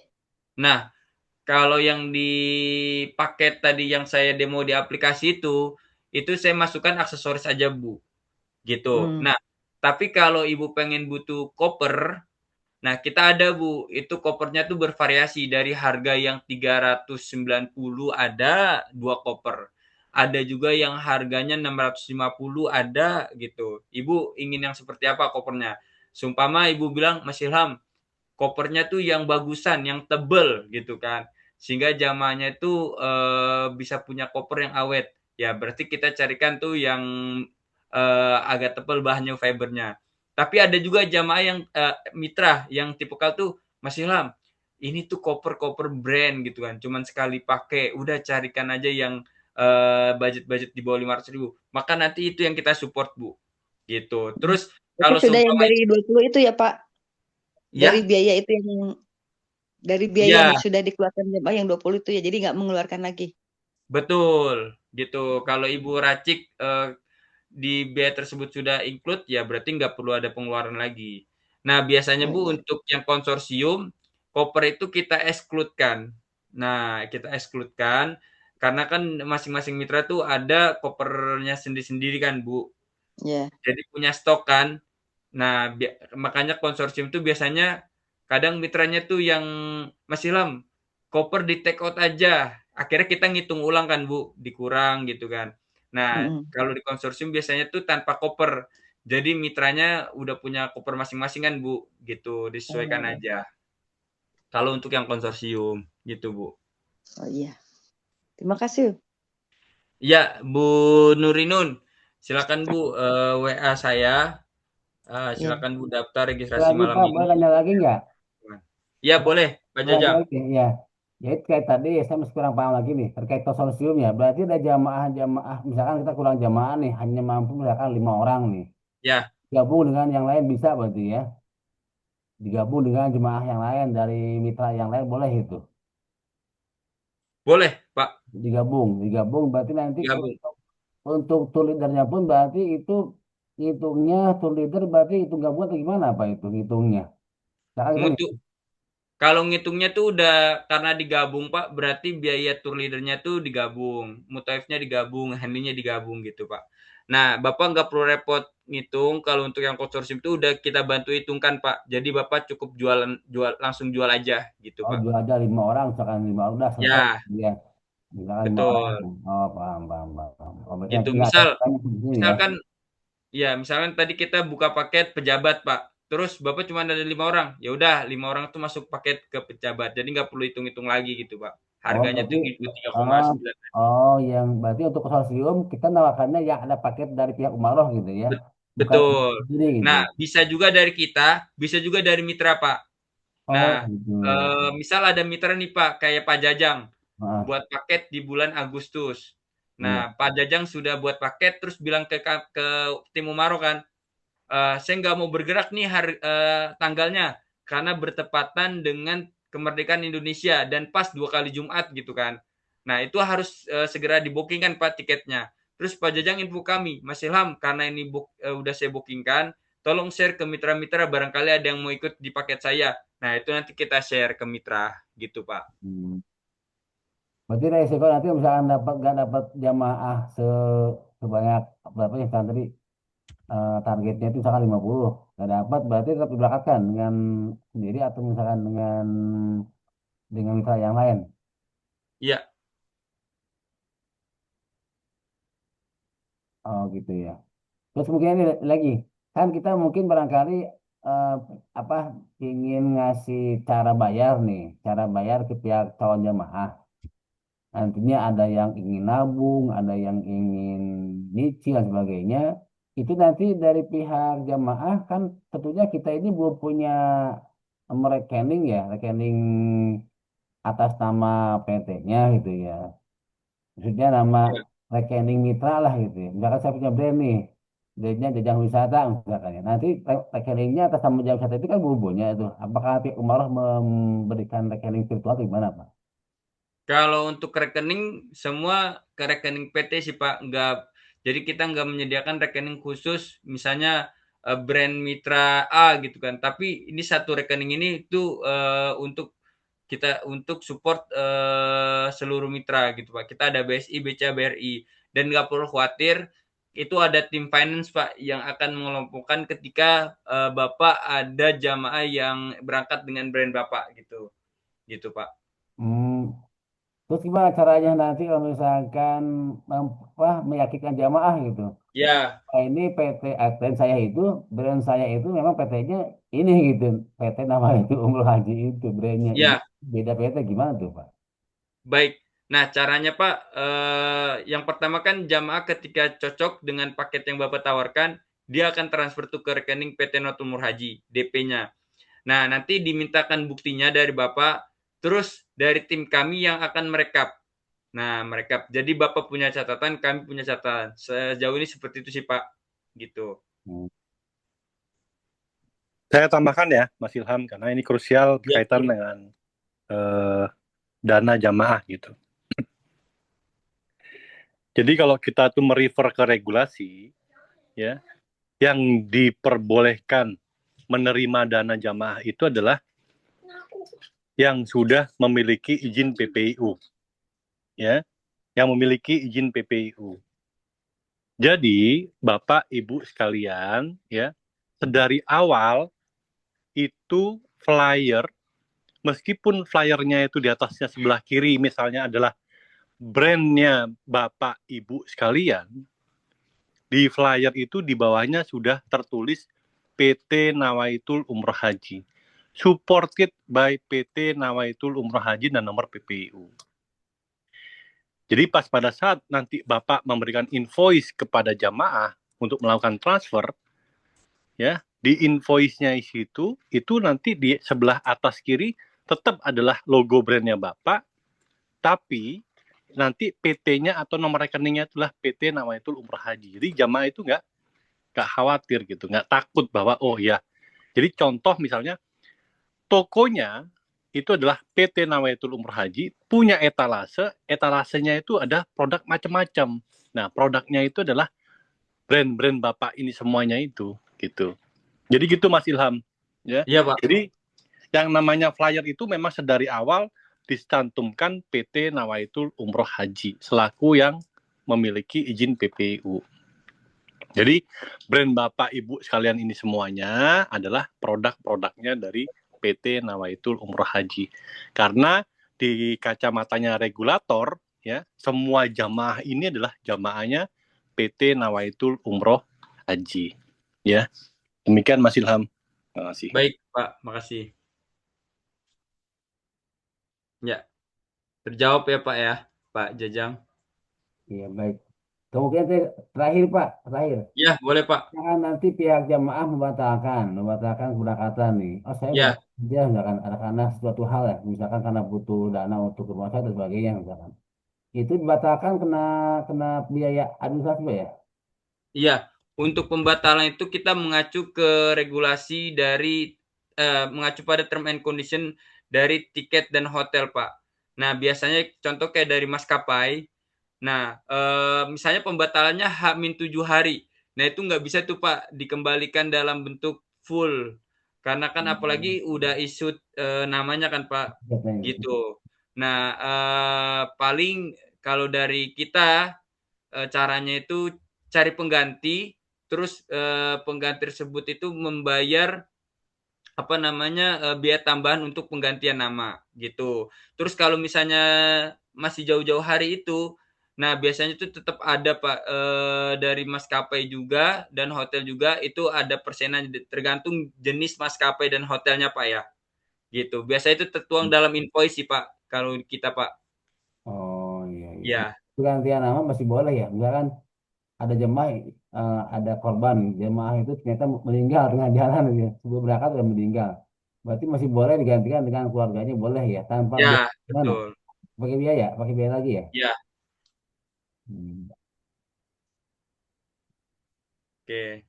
Nah, kalau yang di paket tadi yang saya demo di aplikasi itu saya masukkan aksesoris aja Bu. Gitu. Nah, tapi kalau Ibu pengen butuh koper, Nah, kita ada Bu, itu kopernya tuh bervariasi dari harga yang 390 ada 2 koper. Ada juga yang harganya 650 ada gitu. Ibu ingin yang seperti apa kopernya? Sumpama Ibu bilang, Mas Ilham, kopernya tuh yang bagusan, yang tebel gitu kan. Sehingga jamaahnya itu bisa punya koper yang awet. Ya, berarti kita carikan tuh yang agak tebal bahannya fibernya. Tapi ada juga jamaah yang mitra yang tipikal tuh Mas Ilham, ini tuh koper-koper brand gitu kan, cuman sekali pakai, udah carikan aja yang budget-budget di bawah 500.000. Maka nanti itu yang kita support Bu. Gitu. Terus Berarti kalau sudah yang seumpama dari 20 itu ya Pak, dari ya, biaya itu yang dari biaya yang ya sudah dikeluarkan jamaah yang 20 itu ya, jadi nggak mengeluarkan lagi. betul gitu. Kalau Ibu racik di biaya tersebut sudah include, ya berarti nggak perlu ada pengeluaran lagi. Nah, biasanya Oh Bu iya. untuk yang konsorsium, koper itu kita exclude-kan. Nah, kita exclude-kan karena kan masing-masing mitra tuh ada kopernya sendiri-sendiri kan Bu. Ya. Jadi punya stok kan. Nah, makanya konsorsium tuh biasanya kadang mitranya tuh yang Mas Ilham, koper di take out aja. Akhirnya kita ngitung ulang kan Bu, dikurang gitu kan. Nah, Mm-mm. kalau di konsorsium biasanya tuh tanpa koper. Jadi mitranya udah punya koper masing-masing kan Bu, gitu. Disesuaikan Oh, aja. Kalau untuk yang konsorsium gitu Bu. oh iya. Terima kasih. Ya, Bu Nurinun. Silakan Bu WA saya. Ya. Silakan Bu daftar registrasi Lagi malam Pak, boleh ini. tanya lagi nggak? Ya, boleh, Pak Boleh tanya Jajang. lagi ya. Jadi kayak tadi saya masih kurang paham lagi nih terkait konsorsiumnya. Berarti ada jamaah-jamaah, misalkan kita kurang jamaah nih, hanya mampu misalkan 5 orang nih. Ya, Gabung dengan yang lain bisa berarti ya. Digabung dengan jemaah yang lain dari mitra yang lain boleh itu. boleh, Pak. Digabung berarti nanti Gabung. untuk tour leadernya pun berarti itu hitungnya tour leader berarti hitung gabungan atau gimana Pak itu hitungnya? Misalkan kita nih, Mutu. Kalau ngitungnya tuh udah karena digabung, Pak, berarti biaya tour leadernya tuh digabung, mutaifnya digabung, handlingnya digabung gitu, Pak. Nah, Bapak nggak perlu repot ngitung. Kalau untuk yang konsorsium itu udah kita bantu hitungkan, Pak. Jadi Bapak cukup jual langsung jual aja gitu, oh Pak. jual aja 5 orang, misalkan 5 orang udah selesai Ya, dia. Misalkan 5 orang. betul. Oh paham. Oh berarti Gitu. nanti nggak ada Misal tanya di sini ya. misalkan ya, misalkan tadi kita buka paket pejabat, Pak. Terus Bapak cuma ada 5 orang. Ya udah, 5 orang tuh masuk paket ke pejabat. Jadi nggak perlu hitung-hitung lagi gitu, Pak. Oh Harganya berarti tuh gitu tiga koma oh, sembilan. oh yang berarti untuk konsorsium kita nawarkannya yang ada paket dari pihak Umaroh gitu ya. Bukan Betul. sendiri gitu. Nah, bisa juga dari kita, bisa juga dari mitra, Pak. Oh Nah, gitu. misal ada mitra nih, Pak, kayak Pak Jajang, Heeh, buat paket di bulan Agustus. iya. Nah, Pak Jajang sudah buat paket, terus bilang ke tim Umaro kan, saya nggak mau bergerak nih tanggalnya, karena bertepatan dengan kemerdekaan Indonesia dan pas 2 kali Jumat gitu kan. Nah, itu harus segera di-booking kan Pak tiketnya. Terus Pak Jajang info kami, Mas Ilham, karena ini udah saya bookingkan, tolong share ke mitra-mitra barangkali ada yang mau ikut di paket saya. Nah, itu nanti kita share ke mitra gitu, Pak. Hmm. Berarti resiko nanti misalkan dapat nggak dapat jamaah sebanyak berapa ya misalkan tadi targetnya itu misalkan 50 nggak dapat berarti tetap diberangkatkan dengan sendiri atau misalkan dengan mitra yang lain. Iya, Oh gitu ya. Terus mungkin ini lagi kan kita mungkin barangkali eh, apa ingin ngasih cara bayar ke pihak calon jamaah. Nantinya ada yang ingin nabung, ada yang ingin nyicil dan sebagainya. Itu nanti dari pihak jamaah kan tentunya kita ini belum punya rekening ya, rekening atas nama PT-nya gitu ya. Maksudnya nama iya. rekening mitra lah gitu ya. Misalkan saya punya brand nih, brandnya Jajang Wisata misalkan ya. Nanti rekeningnya atas nama Jajang Wisata itu kan belum punya itu. Apakah pihak Umaroh memberikan rekening virtual atau gimana Pak? Kalau untuk rekening semua ke rekening PT sih Pak, nggak. Jadi kita nggak menyediakan rekening khusus, misalnya brand mitra A gitu kan. Tapi ini satu rekening ini itu untuk kita untuk support seluruh mitra gitu Pak. Kita ada BSI, BCA, BRI dan nggak perlu khawatir itu ada tim finance Pak yang akan mengelompokkan ketika Bapak ada jamaah yang berangkat dengan brand Bapak gitu. Gitu Pak. Hmm, terus gimana caranya nanti kalau misalkan meyakinkan jamaah gitu? Ya, Ini PT brand saya itu memang PT-nya ini gitu. PT nama itu Umroh Haji itu brandnya ini ya, beda PT gimana tuh Pak? baik. Nah, caranya Pak, yang pertama kan jamaah ketika cocok dengan paket yang Bapak tawarkan, dia akan transfer tuh ke rekening PT Notumur Haji, DP-nya. Nah, nanti dimintakan buktinya dari Bapak, terus dari tim kami yang akan merekap. Nah, merekap. Jadi Bapak punya catatan, kami punya catatan. Sejauh ini seperti itu sih, Pak. Gitu. Hmm. Saya tambahkan ya, Mas Ilham, karena ini krusial Ya, berkaitan betul. dengan dana jamaah gitu. Jadi kalau kita tuh merefer ke regulasi, ya, yang diperbolehkan menerima dana jamaah itu adalah yang sudah memiliki izin PPIU, ya, yang memiliki izin PPIU. Jadi Bapak Ibu sekalian, ya, sedari awal itu flyer, meskipun flyernya itu di atasnya sebelah kiri misalnya adalah brandnya Bapak Ibu sekalian, di flyer itu di bawahnya sudah tertulis PT Nawaitul Umroh Haji. Supported by PT Nawaitul Umroh Haji dan nomor PPIU. Jadi pas pada saat nanti Bapak memberikan invoice kepada jamaah untuk melakukan transfer, ya, di invoice-nya itu nanti di sebelah atas kiri tetap adalah logo brandnya Bapak, tapi nanti PT-nya atau nomor rekeningnya itulah PT Nawaitul Umroh Haji. Jadi jamaah itu nggak khawatir gitu, nggak takut bahwa oh ya. Jadi contoh misalnya tokonya itu adalah PT Nawaitul Umroh Haji, punya etalasenya itu ada produk macam-macam. Nah, produknya itu adalah brand-brand Bapak ini semuanya itu, gitu. Jadi gitu Mas Ilham, ya. Iya, Pak. Jadi yang namanya flyer itu memang sedari awal dicantumkan PT Nawaitul Umroh Haji selaku yang memiliki izin PPIU. Jadi brand Bapak Ibu sekalian ini semuanya adalah produk-produknya dari PT Nawaitul Umroh Haji. Karena di kacamatanya regulator, ya, semua jamaah ini adalah jamaahnya PT Nawaitul Umroh Haji. Ya, demikian Mas Ilham. Terima kasih. Baik, Pak. Makasih. Ya, terjawab ya, Pak ya, Pak Jajang. Iya baik. Kemudian terakhir Pak, terakhir. Ya, boleh, Pak. Jangan nanti pihak jamaah membatalkan keberangkatan nih. Oh saya Ya, dia misalkan ada karena suatu hal ya, misalkan karena butuh dana untuk rumah sakit dan sebagainya misalkan. Itu dibatalkan kena kena biaya administrasi Pak ya? iya. Untuk pembatalan itu kita mengacu ke regulasi dari mengacu pada term and condition dari tiket dan hotel, Pak. Nah, biasanya contoh kayak dari maskapai. Nah, misalnya pembatalannya H-7 hari. Nah, itu nggak bisa tuh, Pak, dikembalikan dalam bentuk full. Karena kan apalagi udah isut namanya kan, Pak. Gitu. Nah, paling kalau dari kita caranya itu cari pengganti, terus pengganti tersebut itu membayar apa namanya biaya tambahan untuk penggantian nama gitu. Terus kalau misalnya masih jauh-jauh hari itu, nah biasanya itu tetap ada Pak dari maskapai juga dan hotel juga itu ada persenan tergantung jenis maskapai dan hotelnya Pak ya. Gitu. Biasanya itu tertuang dalam invoice sih Pak kalau kita Pak. Oh iya iya. Ya. Pergantian nama masih boleh ya. Misalkan ada jemaah ada korban jemaah itu ternyata meninggal tengah jalan ya. Sebelum berangkat sudah meninggal. Berarti masih boleh digantikan dengan keluarganya boleh ya tanpa biaya Ya, mana? betul. Pakai biaya lagi ya. Ya. Hmm. Oke.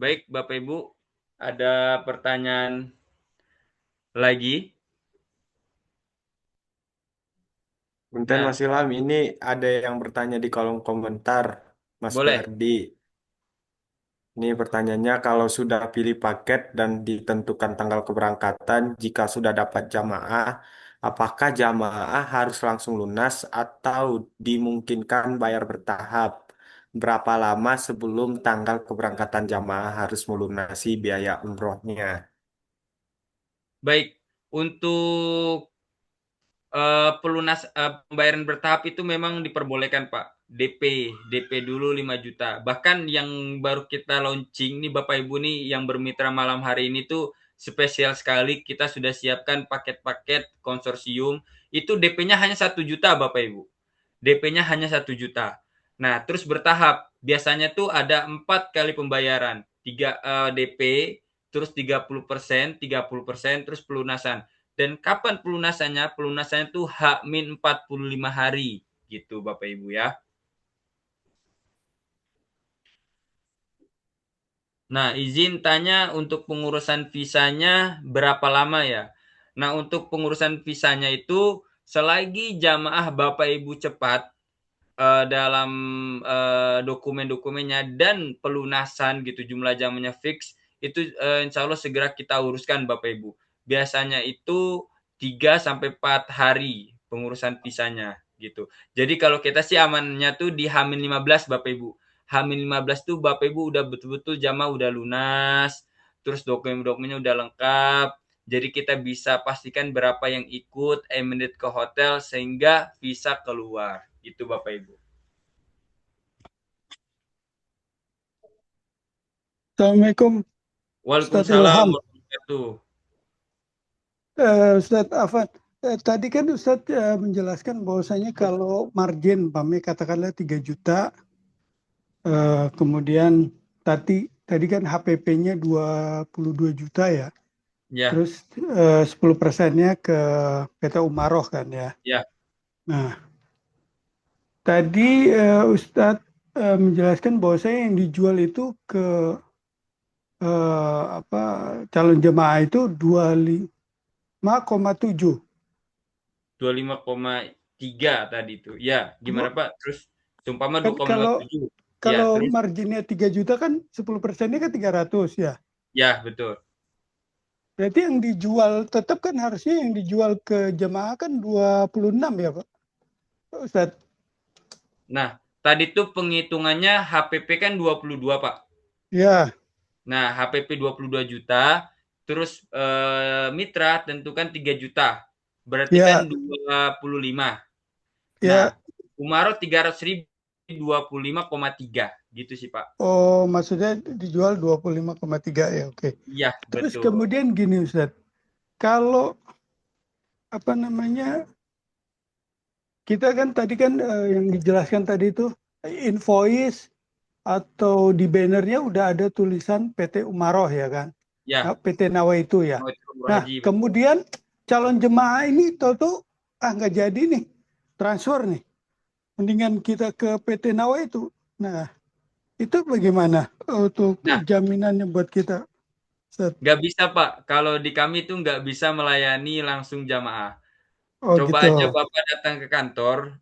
Baik, Bapak Ibu, ada pertanyaan lagi? Punten Nah, Mas Ilham, ini ada yang bertanya di kolom komentar, Mas boleh. Ferdi. Ini pertanyaannya, kalau sudah pilih paket dan ditentukan tanggal keberangkatan, jika sudah dapat jamaah, apakah jamaah harus langsung lunas atau dimungkinkan bayar bertahap? Berapa lama sebelum tanggal keberangkatan jamaah harus melunasi biaya umrohnya? Baik, untuk pembayaran bertahap itu memang diperbolehkan, Pak. DP dulu 5 juta. Bahkan yang baru kita launching nih Bapak Ibu nih yang bermitra malam hari ini tuh spesial sekali, kita sudah siapkan paket-paket konsorsium. Itu DP-nya hanya 1 juta Bapak Ibu. DP-nya hanya 1 juta. Nah, terus bertahap. Biasanya tuh ada 4 kali pembayaran. 3 DP, terus 30%, 30%, terus pelunasan. Dan kapan pelunasannya? Pelunasannya tuh H-45 hari gitu Bapak Ibu ya. Nah, izin tanya untuk pengurusan visanya berapa lama ya? Nah, untuk pengurusan visanya itu selagi jamaah Bapak Ibu cepat dalam dokumen-dokumennya dan pelunasan gitu jumlah jamnya fix itu insya Allah segera kita uruskan Bapak Ibu. Biasanya itu 3 sampai 4 hari pengurusan visanya gitu. Jadi kalau kita sih amannya tuh di H-15 Bapak Ibu. H-15 tuh Bapak Ibu udah betul-betul jamaah udah lunas, terus dokumen-dokumennya udah lengkap. Jadi kita bisa pastikan berapa yang ikut emirates ke hotel sehingga visa keluar. Gitu Bapak Ibu. Assalamualaikum, Ustadz Waalaikumsalam Ilham. warahmatullahi wabarakatuh. Ustadz Afan, tadi kan Ustadz menjelaskan bahwasanya kalau margin, katakanlah 3 juta, kemudian tadi kan HPP-nya 22 juta ya, Ya, terus 10%-nya ke PT Umaroh kan ya. ya, Nah, tadi Ustadz menjelaskan bahwasanya yang dijual itu ke calon jemaah itu 25,7. 25,3 tadi itu. Ya, gimana Pak? Terus sumpama Kan kalau 2,7. Ya, kalau terus? marginnya 3 juta kan 10%-nya kan 300 ya. Ya, betul. Berarti yang dijual tetap kan harusnya yang dijual ke jemaah kan 26 ya Pak Ustadz. Nah, tadi tuh penghitungannya HPP kan 22 Pak. Ya, Nah, HPP 22 juta, terus mitra tentukan 3 juta. Berarti ya, kan 25. ya. Nah, Umaro 300.000 25,3 gitu sih Pak. Oh, maksudnya dijual 25,3 ya, oke. Iya, Terus betul. kemudian gini Ustadz, kalau kita kan tadi kan yang dijelaskan tadi itu invoice atau di bannernya udah ada tulisan PT Umaroh ya kan? Ya, Nah, PT Nawa itu ya. mau itu umroh Nah, haji, betul. kemudian calon jemaah ini tahu-tahu nggak jadi nih transfer nih. Mendingan kita ke PT Nawa itu. Nah, itu bagaimana untuk Nah, jaminannya buat kita? Ustadz? nggak bisa Pak. Kalau di kami tuh nggak bisa melayani langsung jamaah. Oh Coba aja gitu. Bapak datang ke kantor,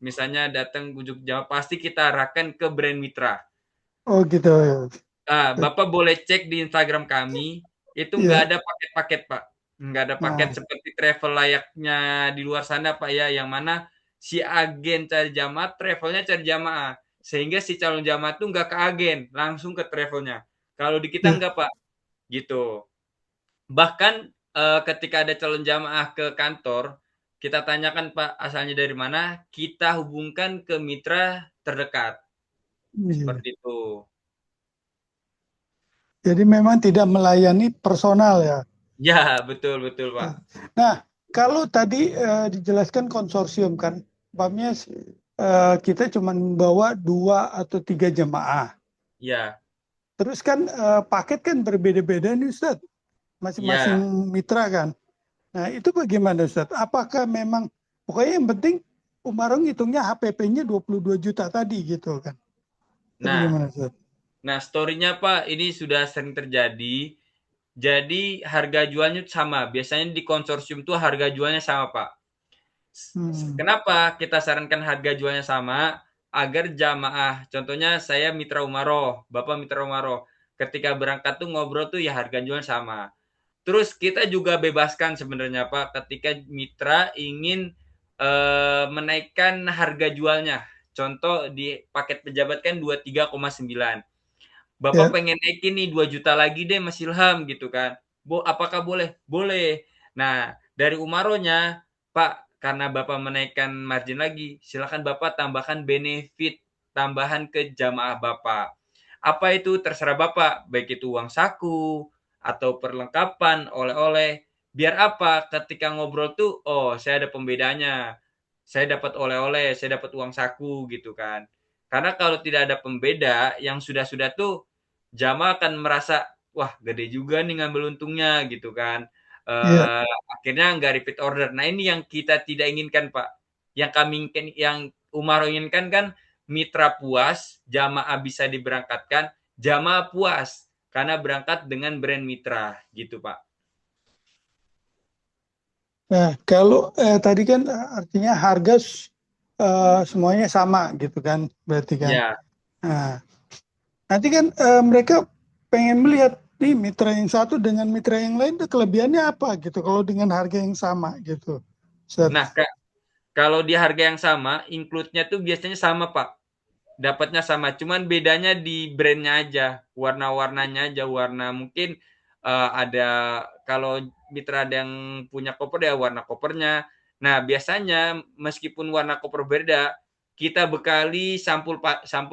misalnya datang ujuk jamaah, pasti kita arahkan ke brand mitra. Oh gitu. Bapak boleh cek di Instagram kami, itu nggak Ya. ada paket-paket Pak. Nggak ada paket Nah, seperti travel layaknya di luar sana Pak ya, yang mana si agen cari jamaah, travelnya cari jamaah. Sehingga si calon jamaah tuh nggak ke agen, langsung ke travelnya. Kalau di kita ya. nggak Pak, gitu. Bahkan ketika ada calon jamaah ke kantor, kita tanyakan Pak asalnya dari mana, kita hubungkan ke mitra terdekat. Iya. Seperti itu. Jadi memang tidak melayani personal ya. Ya, betul betul Pak. Nah, kalau tadi dijelaskan konsorsium kan, umpamanya kita cuma membawa 2 atau 3 jemaah. Ya, Terus kan paket kan berbeda-beda nih Ustadz, masing-masing ya. mitra kan. Nah itu bagaimana Ustadz? Apakah memang, pokoknya yang penting Umaroh ngitungnya HPP-nya 22 juta tadi gitu kan. Itu Nah, bagaimana Ustadz? story-nya Pak, ini sudah sering terjadi. Jadi harga jualnya sama. Biasanya di konsorsium tuh harga jualnya sama Pak. Kenapa kita sarankan harga jualnya sama? agar jamaah, contohnya saya mitra umaroh, Bapak mitra umaroh, ketika berangkat tuh ngobrol tuh ya harga jual sama. Terus kita juga bebaskan sebenarnya Pak ketika mitra ingin menaikkan harga jualnya. Contoh di paket pejabat kan 23,9. Bapak Ya, pengen naikin nih 2 juta lagi deh Mas Ilham gitu kan. Apakah boleh? Boleh. Nah, dari Umaronya, Pak, karena Bapak menaikkan margin lagi, silakan Bapak tambahkan benefit tambahan ke jamaah Bapak. Apa itu terserah Bapak, baik itu uang saku atau perlengkapan, oleh-oleh. Biar apa? Ketika ngobrol tuh, oh, saya ada pembedanya. Saya dapat oleh-oleh, saya dapat uang saku gitu kan. Karena kalau tidak ada pembeda yang sudah-sudah tuh jamaah akan merasa wah gede juga nih ngambil untungnya gitu kan. iya. Akhirnya nggak repeat order. Nah ini yang kita tidak inginkan Pak. Yang kami inginkan, yang Umar inginkan kan mitra puas, jamaah bisa diberangkatkan, jamaah puas karena berangkat dengan brand mitra gitu Pak. Nah, kalau tadi kan artinya harga semuanya sama gitu kan, berarti kan. Ya, Nah, nanti kan mereka pengen melihat nih mitra yang satu dengan mitra yang lain tuh kelebihannya apa gitu kalau dengan harga yang sama gitu. Ustaz. nah kalau di harga yang sama, include-nya tuh biasanya sama Pak. Dapatnya sama, cuman bedanya di brandnya aja, warna-warnanya aja, warna mungkin ada kalau mitra ada yang punya koper ya warna kopernya. Nah biasanya meskipun warna koper beda, kita bekali sampul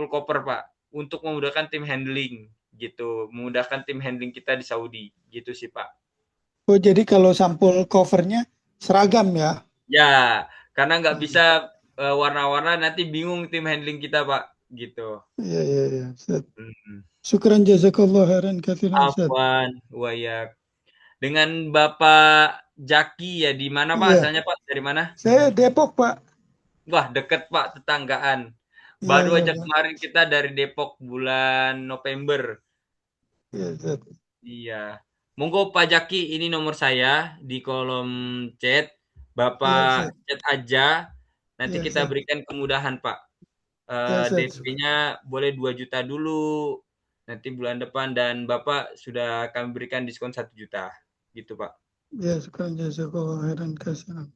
koper Pak untuk memudahkan tim handling gitu, memudahkan tim handling kita di Saudi gitu sih Pak. Oh, jadi kalau sampul covernya seragam ya. Ya, karena nggak bisa warna-warna nanti bingung tim handling kita Pak gitu. Iya, iya, iya. Ustaz. Hmm. Syukran jazakallah khairan katsiran Ustaz. Afwan, wayak. Dengan Bapak Jaki ya di mana Pak Iya, asalnya Pak? Dari mana? saya Depok, Pak. Wah, deket Pak, tetanggaan. Iya, Baru iya, aja Pak. kemarin kita dari Depok bulan November. Iya, Ustaz. Iya. Monggo Pak Jaki, ini nomor saya di kolom chat. Iya, Bapak Ustaz. chat aja. Nanti Iya, kita Ustaz. berikan kemudahan Pak. Iya, Ustaz. DP-nya boleh 2 juta dulu. Nanti bulan depan dan Bapak sudah kami berikan diskon 1 juta. Gitu Pak. Iya, syukran jazakallah khairan katsiran.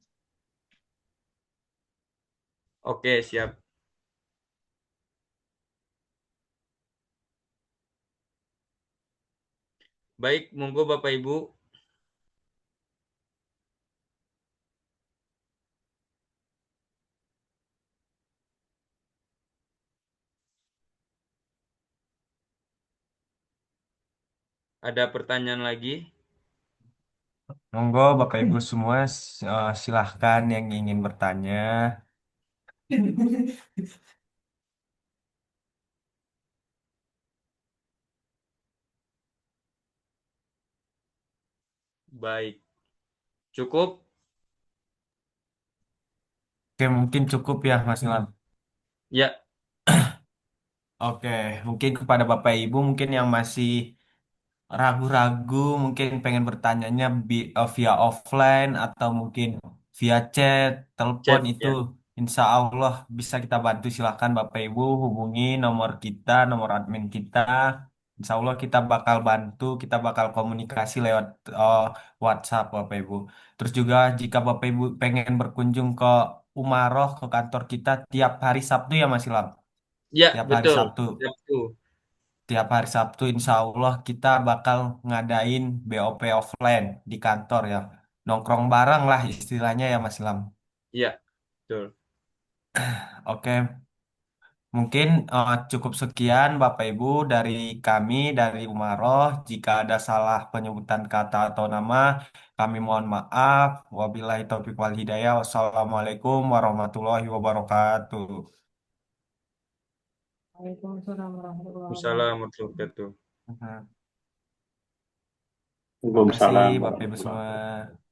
Oke, siap. Baik, monggo Bapak Ibu. Ada pertanyaan lagi? Monggo Bapak Ibu semua silahkan yang ingin bertanya. Baik. Cukup? Oke, mungkin cukup ya Mas Ilham. Ya, Oke, mungkin kepada Bapak Ibu mungkin yang masih ragu-ragu mungkin pengen bertanyanya via offline atau mungkin via chat, telepon chat itu ya. insya Allah bisa kita bantu. Silahkan Bapak Ibu hubungi nomor kita, nomor admin kita. Insya Allah kita bakal bantu, kita bakal komunikasi lewat eh, WhatsApp Bapak Ibu. Terus juga jika Bapak Ibu pengen berkunjung ke Umaroh ke kantor kita tiap hari Sabtu ya Mas Ilham. Ya, Tiap hari betul. Sabtu. Sabtu. Tiap hari Sabtu insya Allah kita bakal ngadain BOP offline di kantor ya. Nongkrong bareng lah istilahnya ya Mas Ilham. Ya, betul. Oke, mungkin cukup sekian Bapak Ibu dari kami dari Umaroh. Jika ada salah penyebutan kata atau nama, kami mohon maaf. Wabillahi taufiq wal hidayah. Wassalamualaikum warahmatullahi wabarakatuh. Waalaikumsalam warahmatullahi Wassalamualaikum wabarakatuh. warahmatullahi wabarakatuh. Terima kasih Waalaikumsalam Bapak Ibu warahmatullahi wabarakatuh. semua.